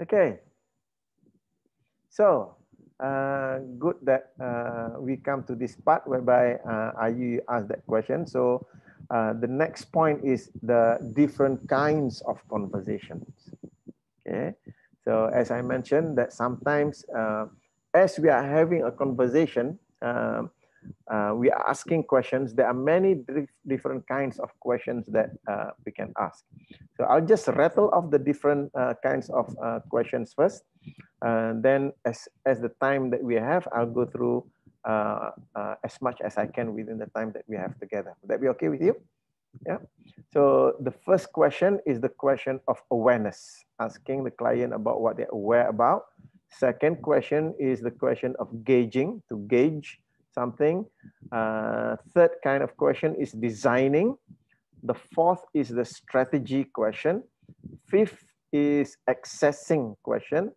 Okay. So good that we come to this part whereby you asked that question. So the next point is the different kinds of conversations. Okay. So as I mentioned that sometimes as we are having a conversation, we are asking questions. There are many different kinds of questions that we can ask. So I'll just rattle off the different kinds of questions first. And then as the time that we have, I'll go through as much as I can within the time that we have together. Would that be okay with you? Yeah. So the first question is the question of awareness, asking the client about what they're aware about. Second question is the question of gauging, to gauge something. Third kind of question is designing. The fourth is the strategy question. Fifth is accessing question.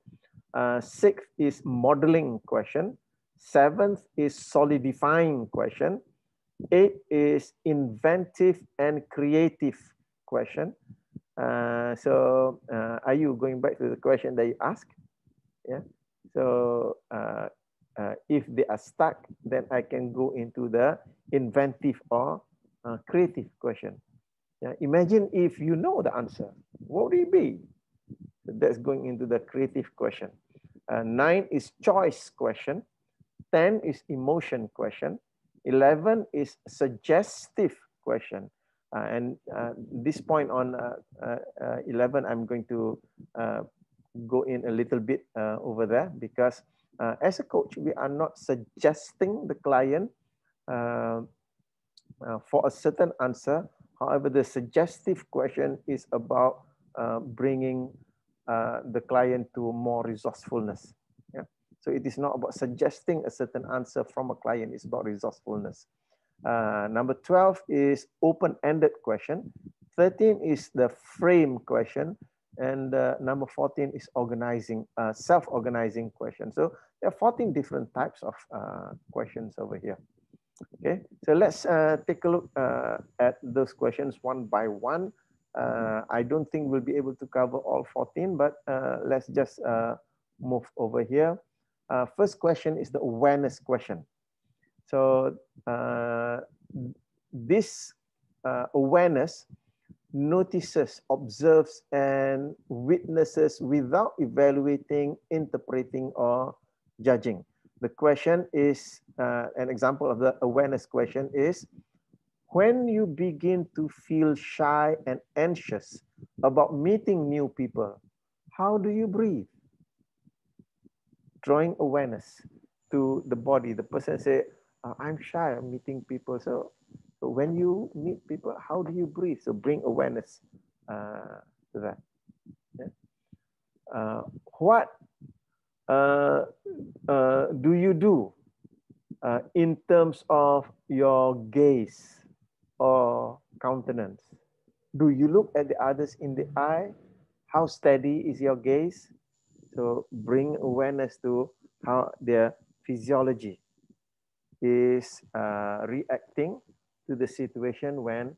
Sixth is modeling question. Seventh is solidifying question. Eight is inventive and creative question. Are you going back to the question that you asked? Yeah. So if they are stuck, then I can go into the inventive or creative question. Yeah. Imagine if you know the answer, what would it be? So that's going into the creative question. 9 is choice question. 10 is emotion question. 11 is suggestive question. And this point on 11, I'm going to go in a little bit over there because as a coach, we are not suggesting the client for a certain answer. However, the suggestive question is about bringing the client to more resourcefulness. Yeah. So it is not about suggesting a certain answer from a client, it's about resourcefulness. Number 12 is open-ended question. 13 is the frame question. And number 14 is organizing, self-organizing question. So there are 14 different types of questions over here. Okay, so let's take a look at those questions one by one. I don't think we'll be able to cover all 14, but let's just move over here. First question is the awareness question. So this awareness notices, observes, and witnesses without evaluating, interpreting, or judging. The question is, an example of the awareness question is, when you begin to feel shy and anxious about meeting new people, how do you breathe? Drawing awareness to the body. The person say, I'm shy, I'm meeting people. So when you meet people, how do you breathe? So bring awareness to that. Yeah. What do you do in terms of your gaze or countenance? Do you look at the others in the eye? How steady is your gaze? So bring awareness to how their physiology is reacting to the situation when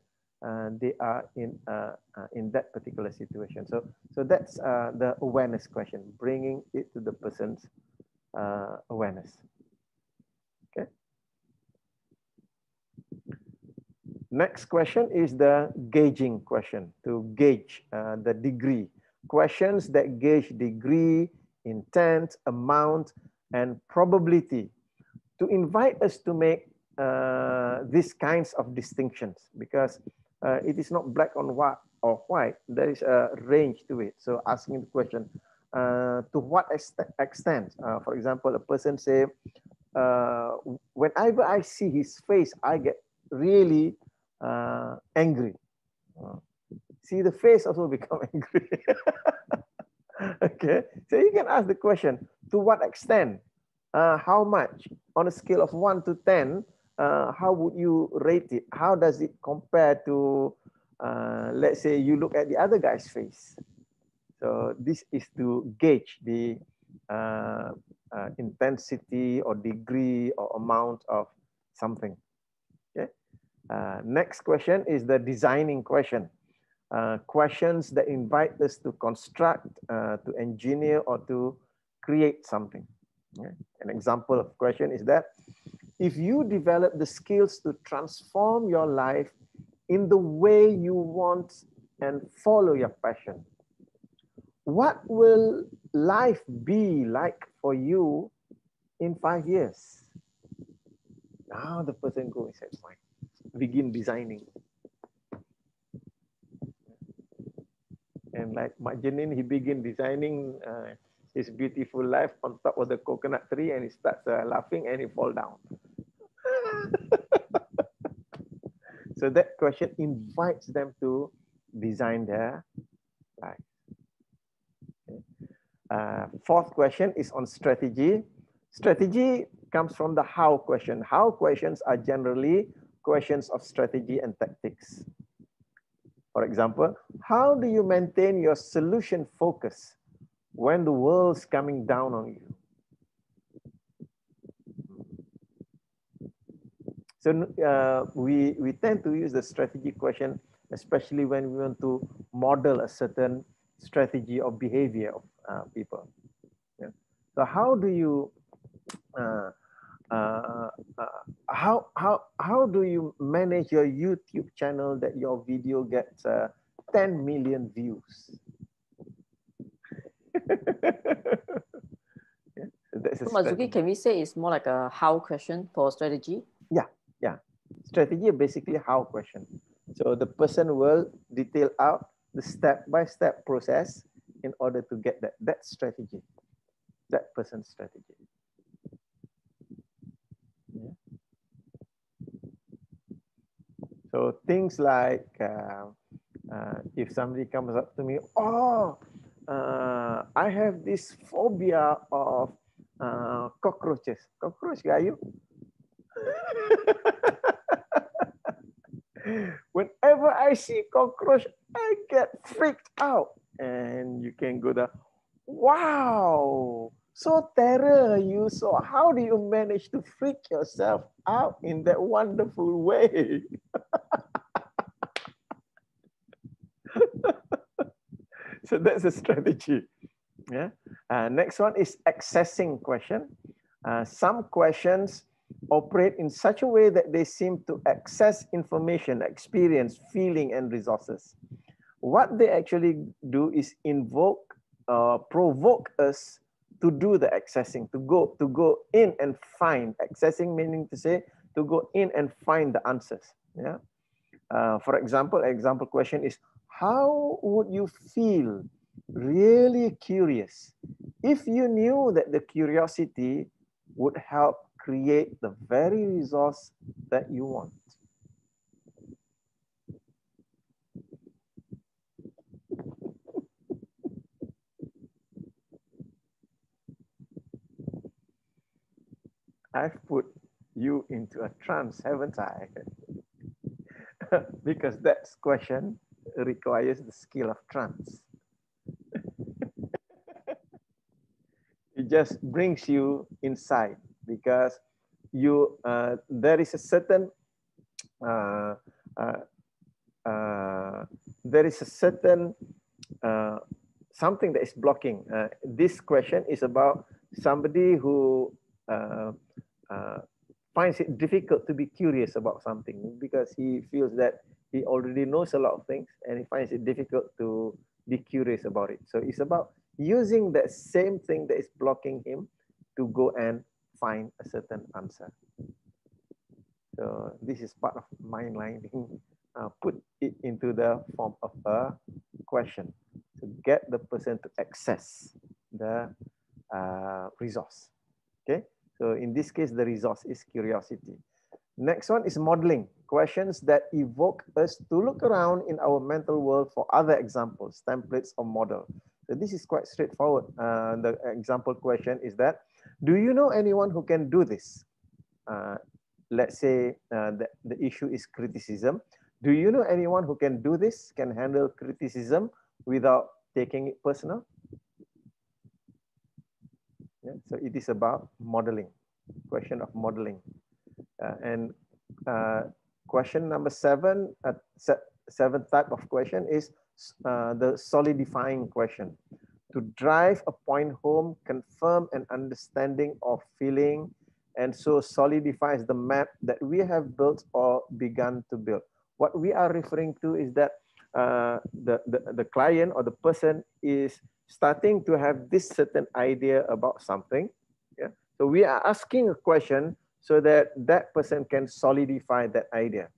they are in that particular situation. So that's the awareness question, bringing it to the person's awareness. Okay. Next question is the gauging question, to gauge the degree. Questions that gauge degree, intent, amount, and probability, to invite us to make these kinds of distinctions, because it is not black on white or white. There is a range to it. So asking the question, to what extent? For example, a person say, whenever I see his face, I get really angry. See, the face also become angry. Okay, so you can ask the question, to what extent, how much, on a scale of 1 to 10, how would you rate it? How does it compare to, let's say you look at the other guy's face? So this is to gauge the intensity or degree or amount of something. Okay. Next question is the designing question. Questions that invite us to construct, to engineer, or to create something. Okay. An example of question is that if you develop the skills to transform your life in the way you want and follow your passion, what will life be like for you in 5 years? Now the person goes and says, fine, begin designing. And like Mak Jenin, he began designing his beautiful life on top of the coconut tree, and he starts laughing and he fall down. So that question invites them to design their life. Fourth question is on strategy. Strategy comes from the how question. How questions are generally questions of strategy and tactics. For example, how do you maintain your solution focus when the world's coming down on you? So we tend to use the strategy question, especially when we want to model a certain strategy or behavior of people. Yeah. So how do you how do you manage your YouTube channel that your video gets 10 million views? Yeah, so that's a So Marzuki, can we say it's more like a how question for strategy? Yeah, yeah. Strategy is basically how question. So the person will detail out the step-by-step process in order to get that strategy, that person's strategy. Yeah. So things like if somebody comes up to me, oh, I have this phobia of cockroaches. Cockroach, are you? Whenever I see cockroach, I get freaked out. And you can go there, wow, so terror you. So how do you manage to freak yourself out in that wonderful way? So that's a strategy. Yeah. Next one is accessing question. Some questions operate in such a way that they seem to access information, experience, feeling, and resources. What they actually do is provoke us to do the accessing, to go in and find. Accessing meaning to say to go in and find the answers. Yeah. For example, example question is, how would you feel really curious if you knew that the curiosity would help create the very resource that you want? I've put you into a trance, haven't I? Because that question requires the skill of trance. It just brings you inside because you there is a certain something that is blocking. This question is about somebody who finds it difficult to be curious about something because he feels that he already knows a lot of things and he finds it difficult to be curious about it. So it's about using that same thing that is blocking him to go and find a certain answer. So this is part of mind lining. Put it into the form of a question to get the person to access the resource. Okay. So in this case, the resource is curiosity. Next one is modeling. Questions that evoke us to look around in our mental world for other examples, templates, or model. So this is quite straightforward. The example question is that, do you know anyone who can do this? Let's say the issue is criticism. Do you know anyone who can do this, can handle criticism without taking it personal? Yeah, so it is about modeling, question of modeling. And question number 7, seventh type of question is the solidifying question. To drive a point home, confirm an understanding of feeling, and so solidifies the map that we have built or begun to build. What we are referring to is that the client or the person is starting to have this certain idea about something. Yeah. So we are asking a question so that that person can solidify that idea.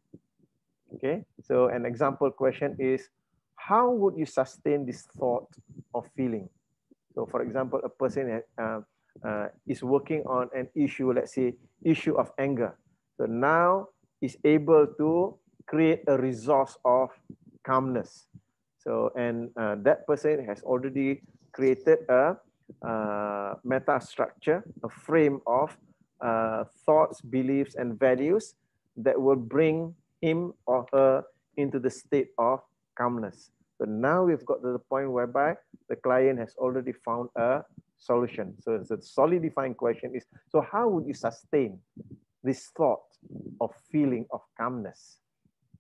Okay. So an example question is, how would you sustain this thought or feeling? So for example, a person is working on an issue, let's say issue of anger. So now is able to create a resource of calmness. So, and that person has already created a meta structure, a frame of thoughts, beliefs, and values that will bring him or her into the state of calmness. So now we've got to the point whereby the client has already found a solution. So the solidifying question is, so how would you sustain this thought of feeling of calmness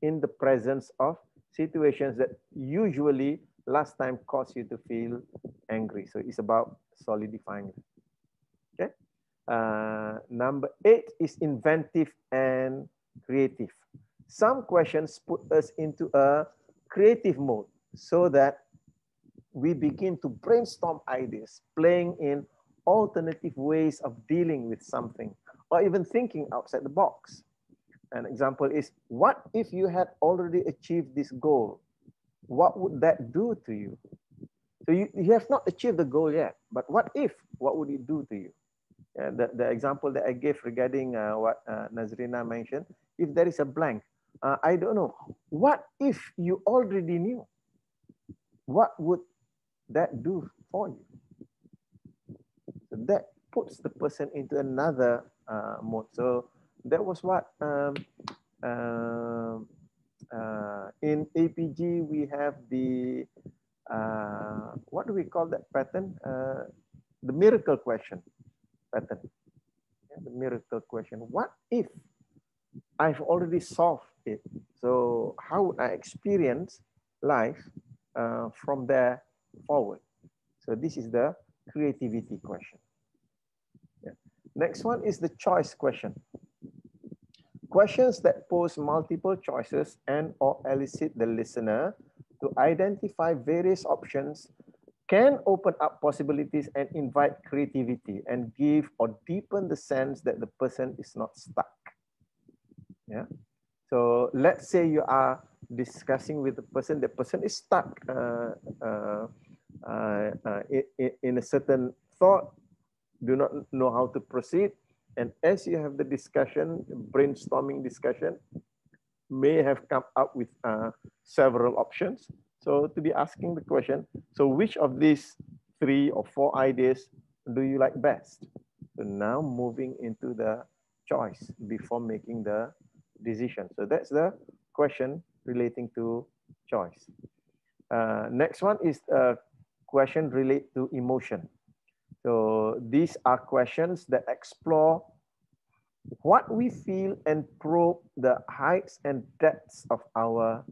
in the presence of situations that usually last time caused you to feel angry? So it's about solidifying. Okay. Number 8 is inventive and creative. Some questions put us into a creative mode so that we begin to brainstorm ideas, playing in alternative ways of dealing with something, or even thinking outside the box. An example is, what if you had already achieved this goal? What would that do to you? So you have not achieved the goal yet, but what if? What would it do to you? The example that I gave regarding what Nazrina mentioned, if there is a blank, I don't know. What if you already knew? What would that do for you? So that puts the person into another mode. So that was what in APG we have the what do we call that pattern? The miracle question pattern. Yeah, the miracle question. What if I've already solved it? So how would I experience life from there forward? So this is the creativity question. Yeah. Next one is the choice question. Questions that pose multiple choices and or elicit the listener to identify various options can open up possibilities and invite creativity and give or deepen the sense that the person is not stuck. Yeah. So let's say you are discussing with the person is stuck in a certain thought, do not know how to proceed. And as you have the discussion, brainstorming discussion, may have come up with several options. So to be asking the question, so which of these 3 or 4 ideas do you like best? So now moving into the choice before making the decision. So that's the question relating to choice. Next one is a question related to emotion. So these are questions that explore what we feel and probe the heights and depths of our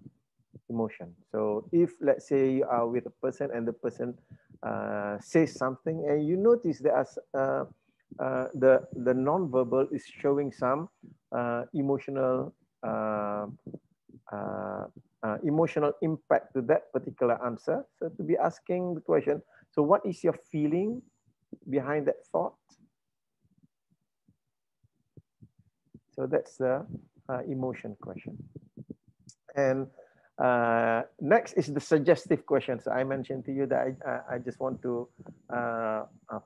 emotion. So if let's say you are with a person and the person says something and you notice there are the non-verbal is showing some emotional emotional impact to that particular answer. So to be asking the question, so what is your feeling behind that thought? So that's the emotion question. And next is the suggestive question. So I mentioned to you that I just want to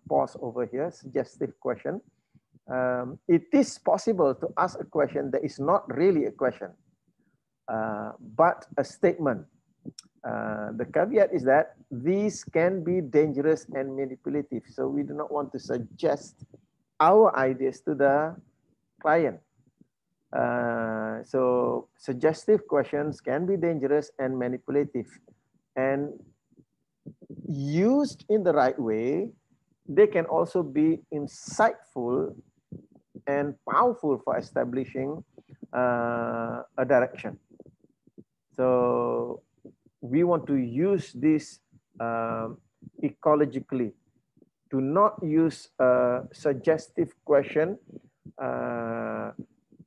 pause over here. Suggestive question. it is possible to ask a question that is not really a question, but a statement. The caveat is that these can be dangerous and manipulative. So we do not want to suggest our ideas to the client. So suggestive questions can be dangerous and manipulative, and used in the right way, they can also be insightful and powerful for establishing a direction. So we want to use this ecologically, to not use a suggestive question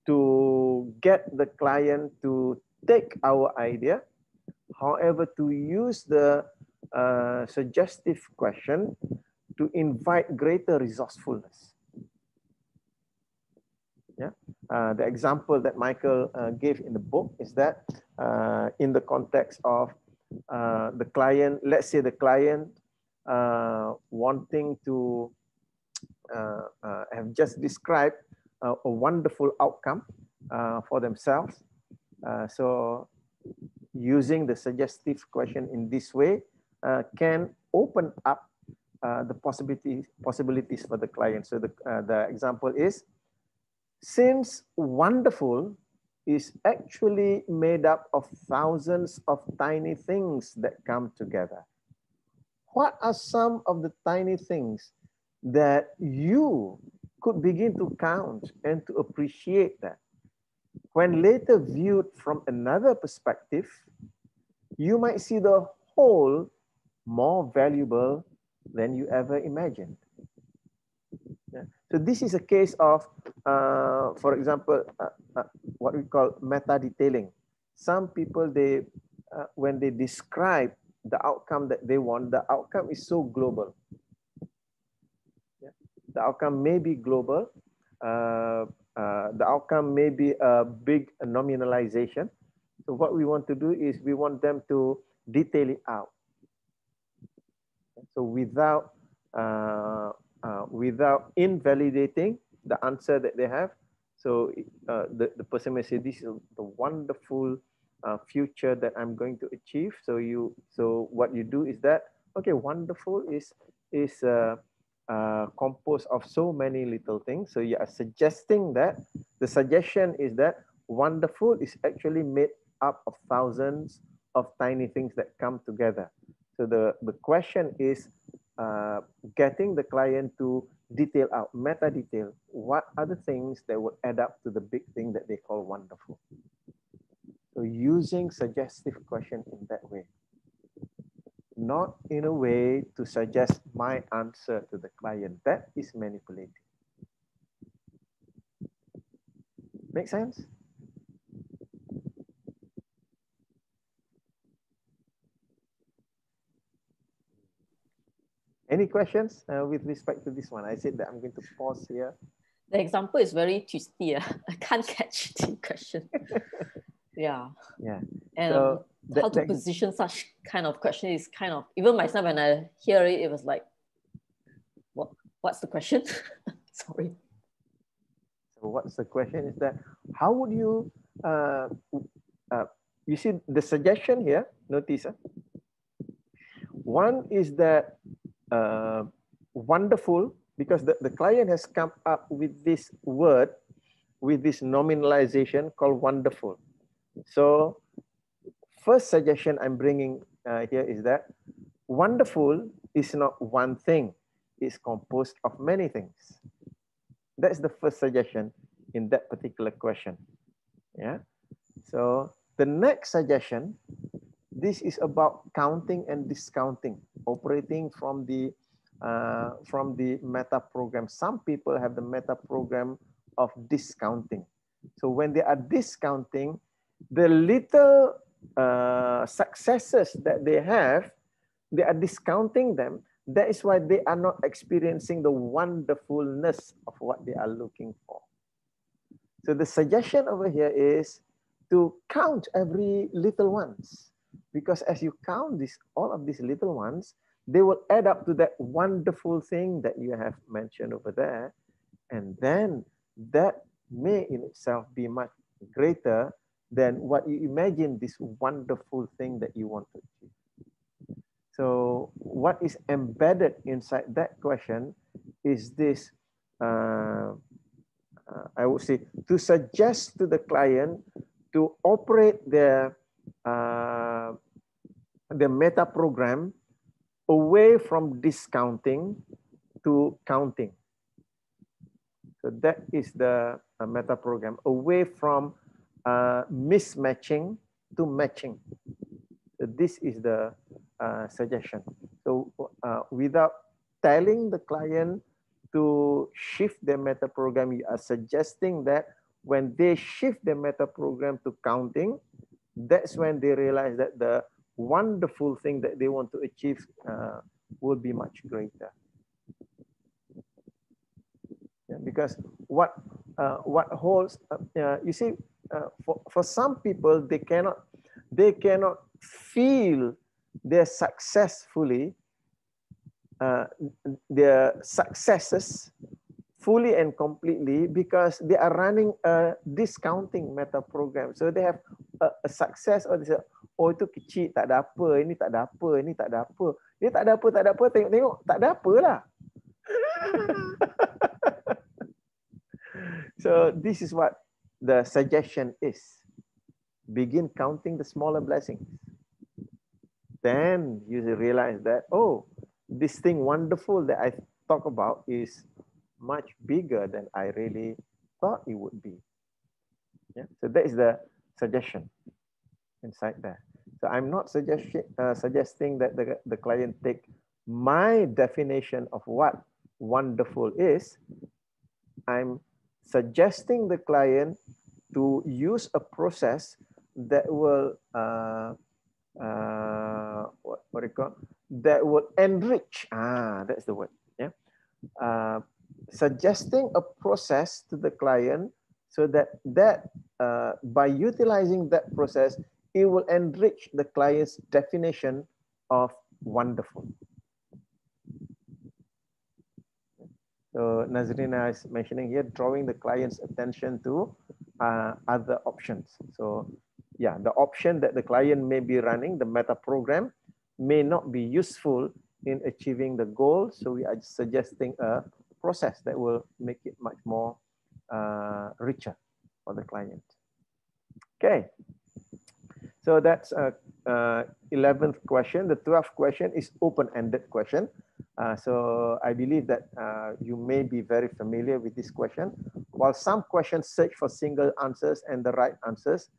to get the client to take our idea. However, to use the suggestive question to invite greater resourcefulness. Yeah, the example that Michael gave in the book is that in the context of the client, let's say the client wanting to have just described a wonderful outcome for themselves. So using the suggestive question in this way can open up the possibilities for the client. So the example is, since wonderful is actually made up of thousands of tiny things that come together, what are some of the tiny things that you could begin to count and to appreciate that? When later viewed from another perspective, you might see the whole more valuable than you ever imagined. Yeah. So this is a case of, for example, what we call meta-detailing. Some people, they when they describe the outcome that they want, the outcome is so global. Yeah. The outcome may be global. The outcome may be a big nominalization. So what we want to do is we want them to detail it out. So without invalidating the answer that they have. So the person may say, this is the wonderful future that I'm going to achieve. So what you do is that, okay, wonderful is composed of so many little things. So you are suggesting that, the suggestion is that wonderful is actually made up of thousands of tiny things that come together. So the question is getting the client to detail out, meta detail, what are the things that would add up to the big thing that they call wonderful. So using suggestive question in that way, not in a way to suggest my answer to the client. That is manipulating. Make sense? Any questions with respect to this one? I said that I'm going to pause here. The example is very twisty. I can't catch the question. Yeah. Yeah. And so how to position such kind of question is kind of, even myself, when I hear it, it was like, what's the question? Sorry. So what's the question is that, how would you, you see the suggestion here, notice. One is that wonderful, because the client has come up with this word, with this nominalization called wonderful. So first suggestion I'm bringing here is that wonderful is not one thing. It's composed of many things. That's the first suggestion in that particular question. Yeah. So the next suggestion, this is about counting and discounting, operating from the meta program. Some people have the meta program of discounting. So when they are discounting, the little successes that they have, they are discounting them. That is why they are not experiencing the wonderfulness of what they are looking for. So the suggestion over here is to count every little ones, because as you count all of these little ones, they will add up to that wonderful thing that you have mentioned over there. And then that may in itself be much greater than what you imagine this wonderful thing that you want to achieve. So what is embedded inside that question is this, I would say, to suggest to the client to operate the meta program away from discounting to counting. So that is the meta program, away from mismatching to matching. So this is the suggestion. So without telling the client to shift their meta program, you are suggesting that when they shift their meta program to counting, that's when they realize that the wonderful thing that they want to achieve will be much greater. Yeah, because what holds, you see, for some people, they cannot feel their successfully, their successes fully and completely, because they are running a discounting meta program. So they have a success, or they say, oh itu kecil, tak ada apa, ini tak ada apa, ini tak ada apa, ini tak ada apa, tak ada apa, tengok-tengok, tak ada apa lah. So this is what the suggestion is. Begin counting the smaller blessings. Then you realize that, oh, this thing wonderful that I talk about is much bigger than I really thought it would be. Yeah. So that is the suggestion inside there. So I'm not suggesting that the client take my definition of what wonderful is. I'm suggesting the client to use a process that will what do you call, that will enrich. That's the word. Yeah. Suggesting a process to the client so that by utilizing that process, it will enrich the client's definition of wonderful. So Nazrina is mentioning here, drawing the client's attention to other options. So yeah, the option that the client may be running, the meta program, may not be useful in achieving the goal. So we are suggesting a process that will make it much more richer for the client. Okay. So that's 11th question. The 12th question is open-ended question. So I believe that you may be very familiar with this question. While some questions search for single answers and the right answers,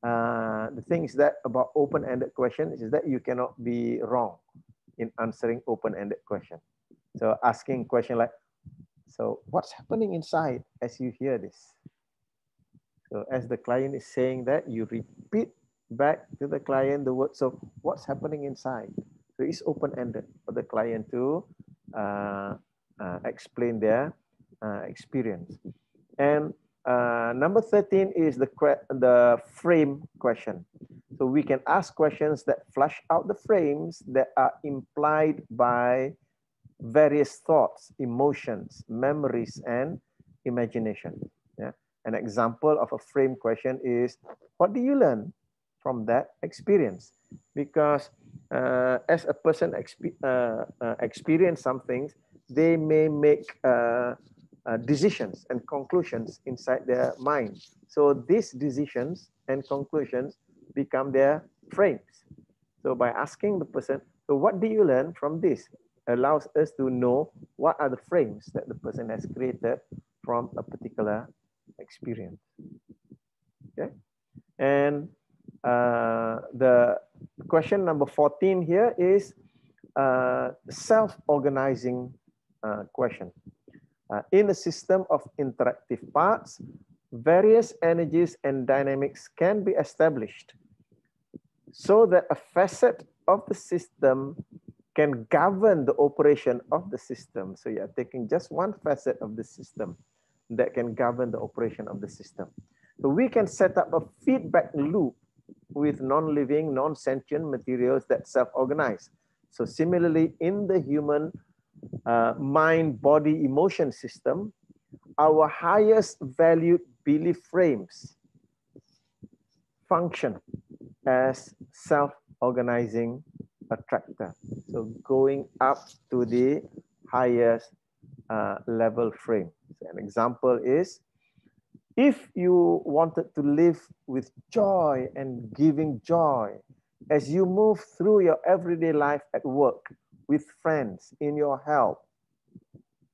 the thing is that about open-ended question is that you cannot be wrong in answering open-ended question. So asking question like, so what's happening inside as you hear this? So as the client is saying that, you repeat back to the client the word, so what's happening inside? So it's open-ended for the client to explain their experience. And number 13 is the frame question. So we can ask questions that flush out the frames that are implied by various thoughts, emotions, memories, and imagination. Yeah. An example of a frame question is, what do you learn from that experience? Because as a person experience some things, they may make decisions and conclusions inside their mind. So these decisions and conclusions become their frames. So by asking the person, so what do you learn from this? Allows us to know what are the frames that the person has created from a particular experience. Okay. And the question number 14 here is self-organizing question. In a system of interactive parts, various energies and dynamics can be established so that a facet of the system can govern the operation of the system. So you are taking just one facet of the system that can govern the operation of the system. So we can set up a feedback loop with non-living, non-sentient materials that self-organize. So similarly, in the human mind, body, emotion system, our highest valued belief frames function as self-organizing attractor. So going up to the highest level frame. So an example is, if you wanted to live with joy and giving joy as you move through your everyday life at work, with friends, in your health,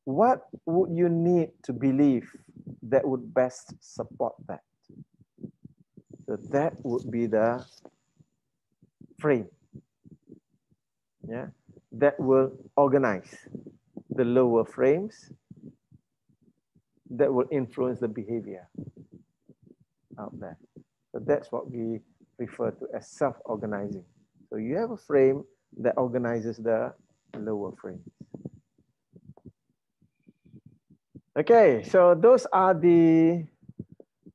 what would you need to believe that would best support that? So that would be the frame, yeah, that will organize the lower frames that will influence the behavior out there. So that's what we refer to as self-organizing. So you have a frame that organizes the lower frames. Okay, so those are the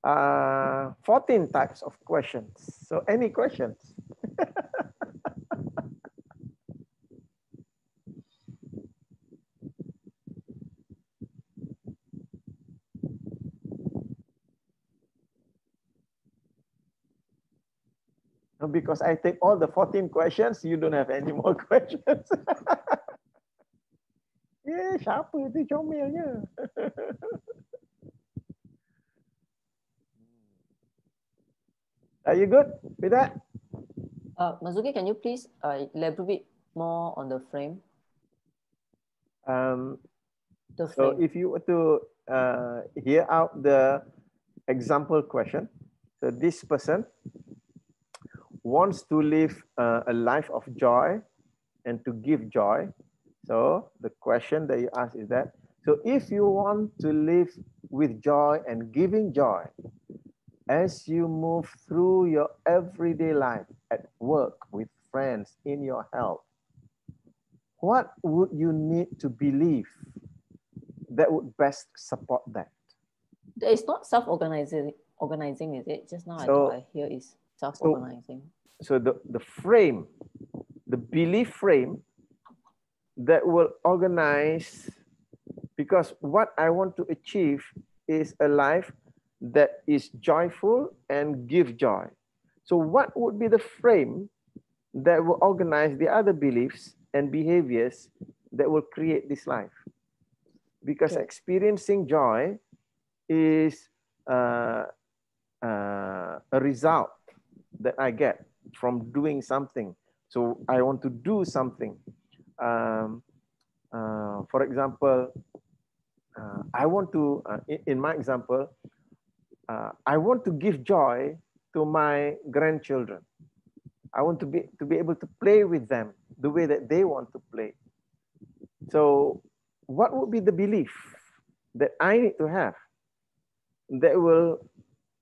14 types of questions. So any questions? Because I take all the 14 questions, you don't have any more questions. Siapa tu comelnya? Are you good with that? Marzuki, can you please elaborate more on the frame? So if you were to hear out the example question, so this person wants to live a life of joy and to give joy. So the question that you ask is that, so if you want to live with joy and giving joy as you move through your everyday life at work, with friends, in your health, what would you need to believe that would best support that? It's not self-organizing, is it? Just now I thought I hear is self-organizing. So the frame, the belief frame that will organize, because what I want to achieve is a life that is joyful and give joy. So what would be the frame that will organize the other beliefs and behaviors that will create this life? Because experiencing joy is a result that I get from doing something. So I want to do something. For example, I want to, in my example, I want to give joy to my grandchildren. I want to be able to play with them the way that they want to play. So what would be the belief that I need to have that will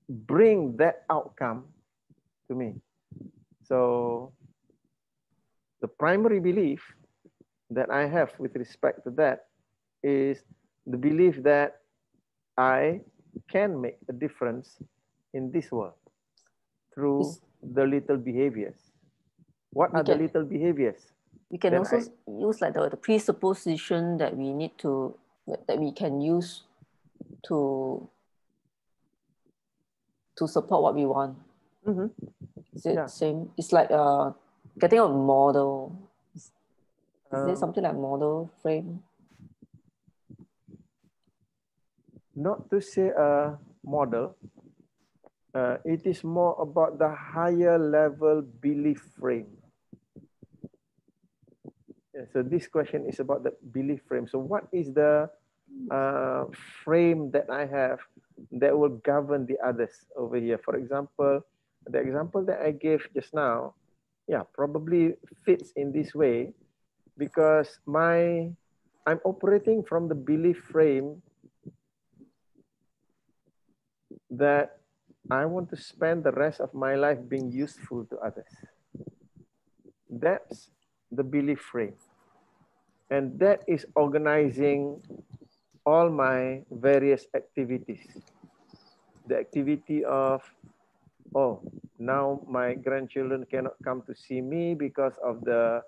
bring that outcome to me? So the primary belief that I have with respect to that is the belief that I can make a difference in this world through the little behaviors. What are the little behaviors? We can also use like the presupposition that we need to, that we can use to support what we want. Is it same? It's like getting a model. Is there something like model frame? Not to say a model. It is more about the higher level belief frame. So this question is about the belief frame. So what is the frame that I have that will govern the others over here? For example, the example that I gave just now, probably fits in this way, because I'm operating from the belief frame that I want to spend the rest of my life being useful to others. That's the belief frame. And that is organizing all my various activities. The activity of, oh, now my grandchildren cannot come to see me because of the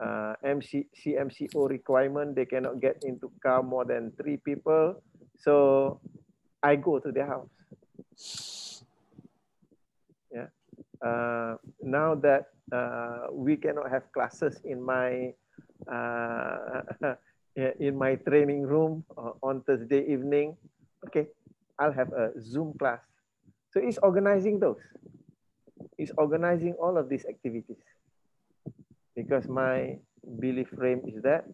CMCO requirement. They cannot get into car more than 3 people. So I go to their house. Yeah. Now that we cannot have classes in my training room on Thursday evening, okay, I'll have a Zoom class. So it's organizing those. It's organizing all of these activities, because my belief frame is that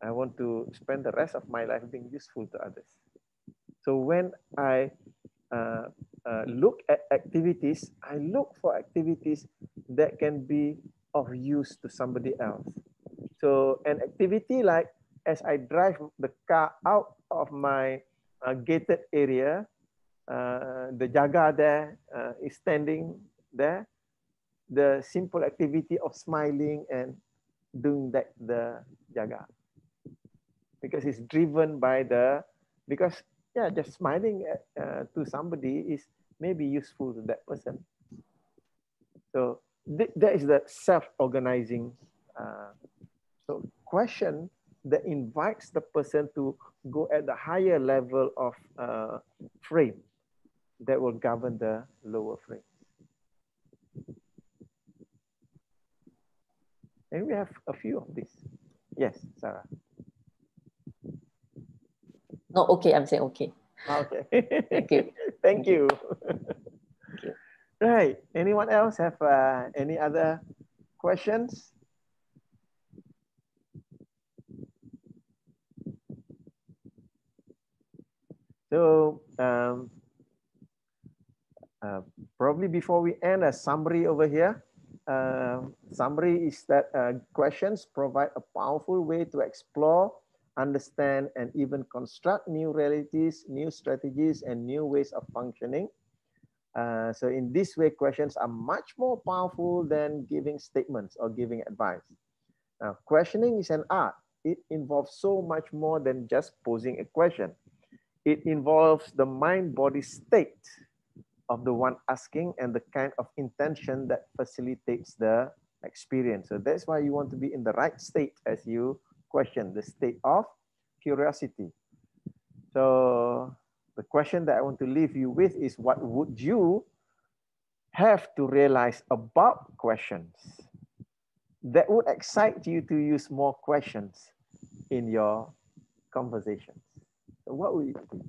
I want to spend the rest of my life being useful to others. So when I look at activities, I look for activities that can be of use to somebody else. So an activity like, as I drive the car out of my gated area, the jaga there is standing there. The simple activity of smiling and doing that the jaga, because it's driven by because yeah, just smiling to somebody is maybe useful to that person. So that is the self-organizing so question that invites the person to go at the higher level of frame that will govern the lower frame. And we have a few of these. Yes, Sarah. No, okay, I'm saying okay. Okay. Thank you. Thank you. Thank you. Right. Anyone else have any other questions? So probably before we end, a summary over here. Summary is that questions provide a powerful way to explore, understand, and even construct new realities, new strategies, and new ways of functioning. So in this way, questions are much more powerful than giving statements or giving advice. Now, questioning is an art. It involves so much more than just posing a question. It involves the mind-body state of the one asking and the kind of intention that facilitates the experience. So that's why you want to be in the right state as you question, the state of curiosity. So the question that I want to leave you with is, what would you have to realize about questions that would excite you to use more questions in your conversations? So what would it be?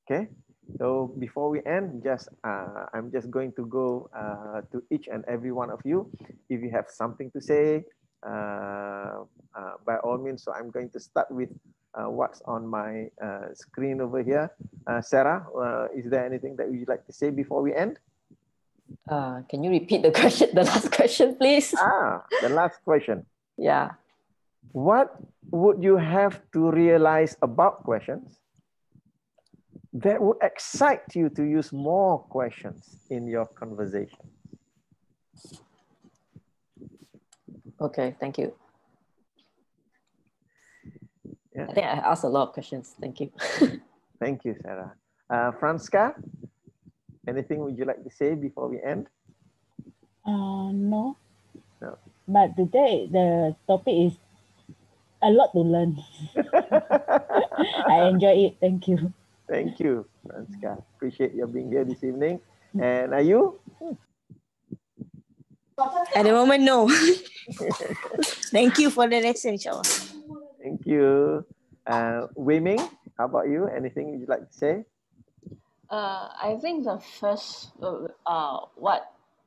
Okay, so before we end, I'm just going to go to each and every one of you. If you have something to say, by all means. So I'm going to start with what's on my screen over here. Sarah, is there anything that you'd like to say before we end? Can you repeat the question, the last question, please? The last question. Yeah. What would you have to realize about questions that would excite you to use more questions in your conversation? Okay, thank you. Yeah. I think I asked a lot of questions. Thank you. Thank you, Sarah. Franska, anything would you like to say before we end? No. No. But today the topic is a lot to learn. I enjoy it. Thank you. Thank you, Franska. Appreciate your being here this evening. And are you? At the moment, no. Thank you for the lesson, inshallah. Thank you. Wei Ming, how about you? Anything you'd like to say? I think the first, well,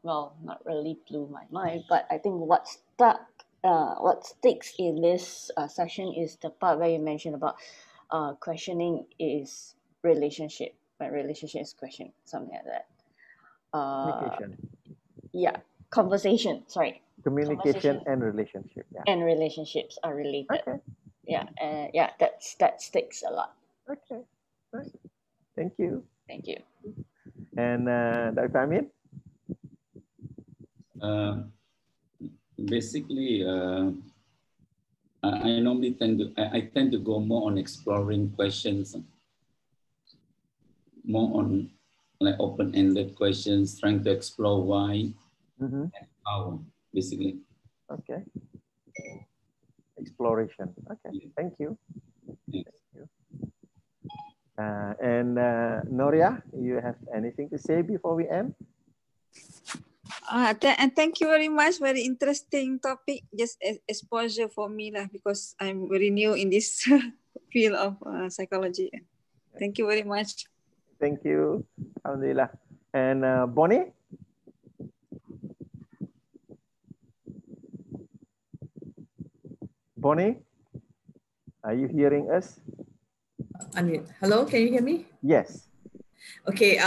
not really blew my mind, but I think what sticks in this session is the part where you mentioned about questioning is relationship. My relationship is question, something like that. Communication. Yeah, conversation. Sorry. Communication and relationship. Yeah. And relationships are related. Okay. Yeah, yeah, that sticks a lot. Okay. Right. Thank you. Thank you. And Dr. Amin? Basically, I normally tend to go more on exploring questions, more on like open-ended questions, trying to explore why and how, basically. Okay. exploration. Okay, Yeah. thank you. Yes. Thank you. And Noria, you have anything to say before we end? And thank you very much. Very interesting topic. Just exposure for me lah, because I'm very new in this field of psychology. Thank you very much. Thank you. Alhamdulillah. And Bonnie? Bonnie, are you hearing us? Hello, can you hear me? Yes. Okay,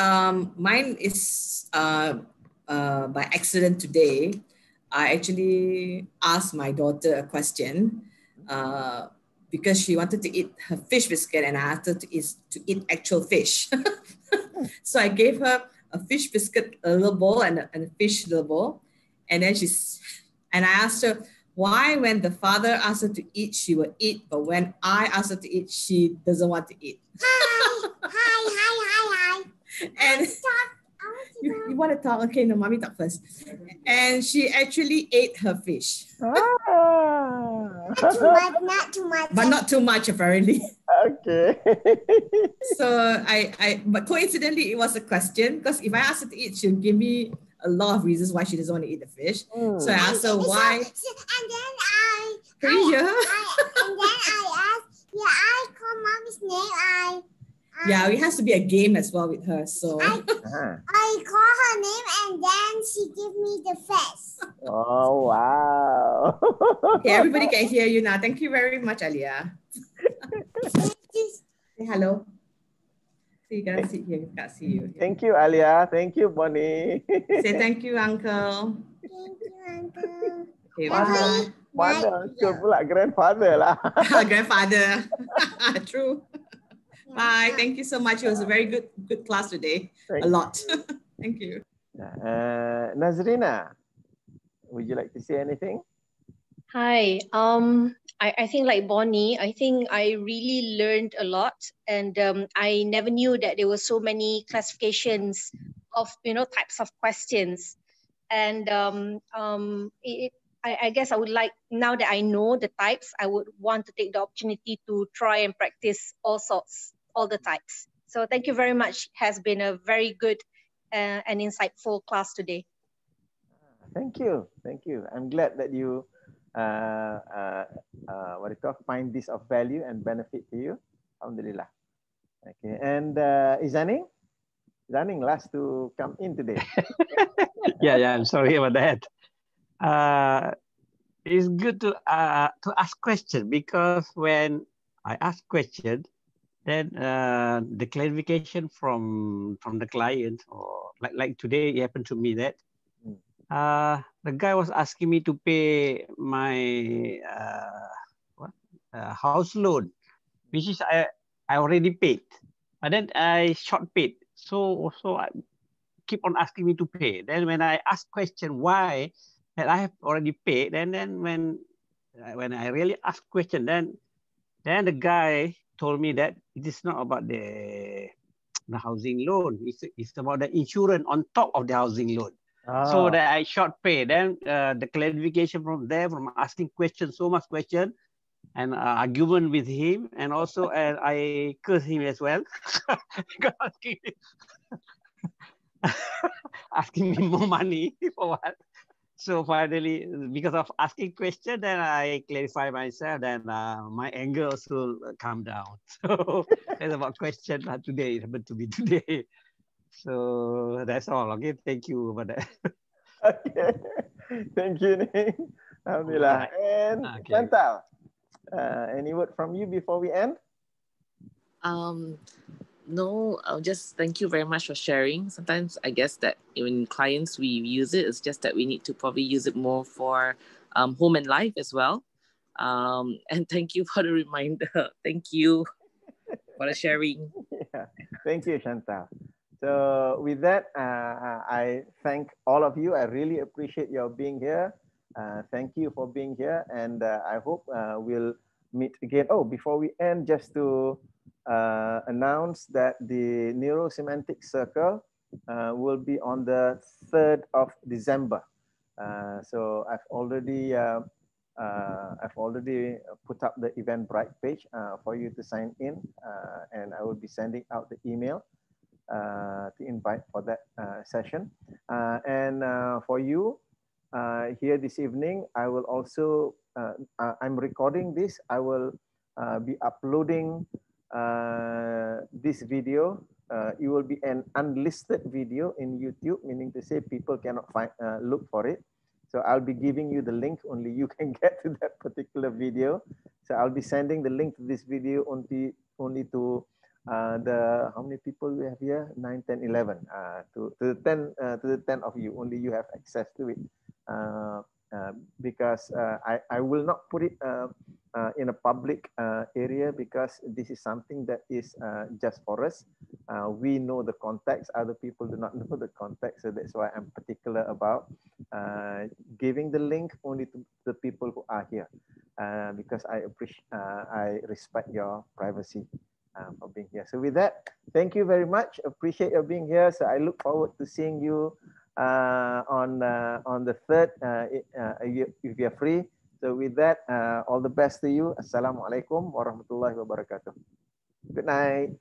mine is by accident today. I actually asked my daughter a question because she wanted to eat her fish biscuit, and I asked her to eat actual fish. So I gave her a fish biscuit, a little bowl, and a fish little bowl. And then I asked her, why when the father asked her to eat, she will eat, but when I asked her to eat, she doesn't want to eat. Hi. And you want to talk? Okay, no, mommy talk first. And she actually ate her fish. Not too much. But not too much, apparently. Okay. So but coincidentally, it was a question, because if I asked her to eat, she'll give me a lot of reasons why she doesn't want to eat the fish. So I asked her why. And then I asked, I call mommy's name. Yeah, it has to be a game as well with her. So I call her name, and then she give me the fish. Oh, wow. Okay, everybody can hear you now. Thank you very much, Alia. Say hello. So you gotta sit here. You can't see you. Thank you, Alia. Thank you, Bonnie. Say thank you, Uncle. Thank you, Uncle. Okay, bye. Father, uncle pula, grandfather lah. Grandfather. True. Bye. Thank you so much. It was a very good class today. A lot. Thank you. Nazrina, would you like to say anything? Hi. I think like Bonnie, I think I really learned a lot, and I never knew that there were so many classifications of types of questions, and I guess I would like, now that I know the types, I would want to take the opportunity to try and practice all the types. So thank you very much. Has been a very good and insightful class today. Thank you. I'm glad that you find this of value and benefit to you. Alhamdulillah. Okay, and Zaning last to come in today. yeah, I'm sorry about that. It's good to ask questions, because when I ask questions, then the clarification from the client, or like today, it happened to me that the guy was asking me to pay my house loan, which is I already paid, but then I short paid. So I keep on asking me to pay. Then when I ask question why that I have already paid, and then when I really ask question, then the guy told me that it is not about the housing loan. It's about the insurance on top of the housing loan. So that I short pay. Then the clarification from asking questions, so much question, and argument with him, and also I curse him as well. asking me more money for what? So finally, because of asking question, then I clarify myself. Then my anger also calm down. So that's about question today. It happened to be today. So that's all. Okay, thank you for that. Okay, thank you, Ning. Alhamdulillah. And Chantal, any word from you before we end? No, I'll just thank you very much for sharing. Sometimes I guess that when clients we use it, it's just that we need to probably use it more for home and life as well. And thank you for the reminder. Thank you for the sharing. Yeah. Thank you, Chantal. So with that, I thank all of you. I really appreciate your being here. Thank you for being here, and I hope we'll meet again. Oh, before we end, just to announce that the Neurosemantic Circle will be on the 3rd of December. So I've already I've already put up the Eventbrite page for you to sign in, and I will be sending out the email to invite for that session. And for you here this evening, I will also, I'm recording this. I will be uploading this video. It will be an unlisted video in YouTube, meaning to say people cannot find look for it. So I'll be giving you the link, only you can get to that particular video. So I'll be sending the link to this video only to how many people we have here? 9, 10, 11. To the 10 of you, only you have access to it. Because I will not put it in a public area, because this is something that is just for us. We know the context, other people do not know the context, so that's why I'm particular about giving the link only to the people who are here, because I appreciate, I respect your privacy for being here. So with that, thank you very much. Appreciate your being here. So I look forward to seeing you on the 3rd, if you're free. So with that, all the best to you. Assalamualaikum warahmatullahi wabarakatuh. Good night.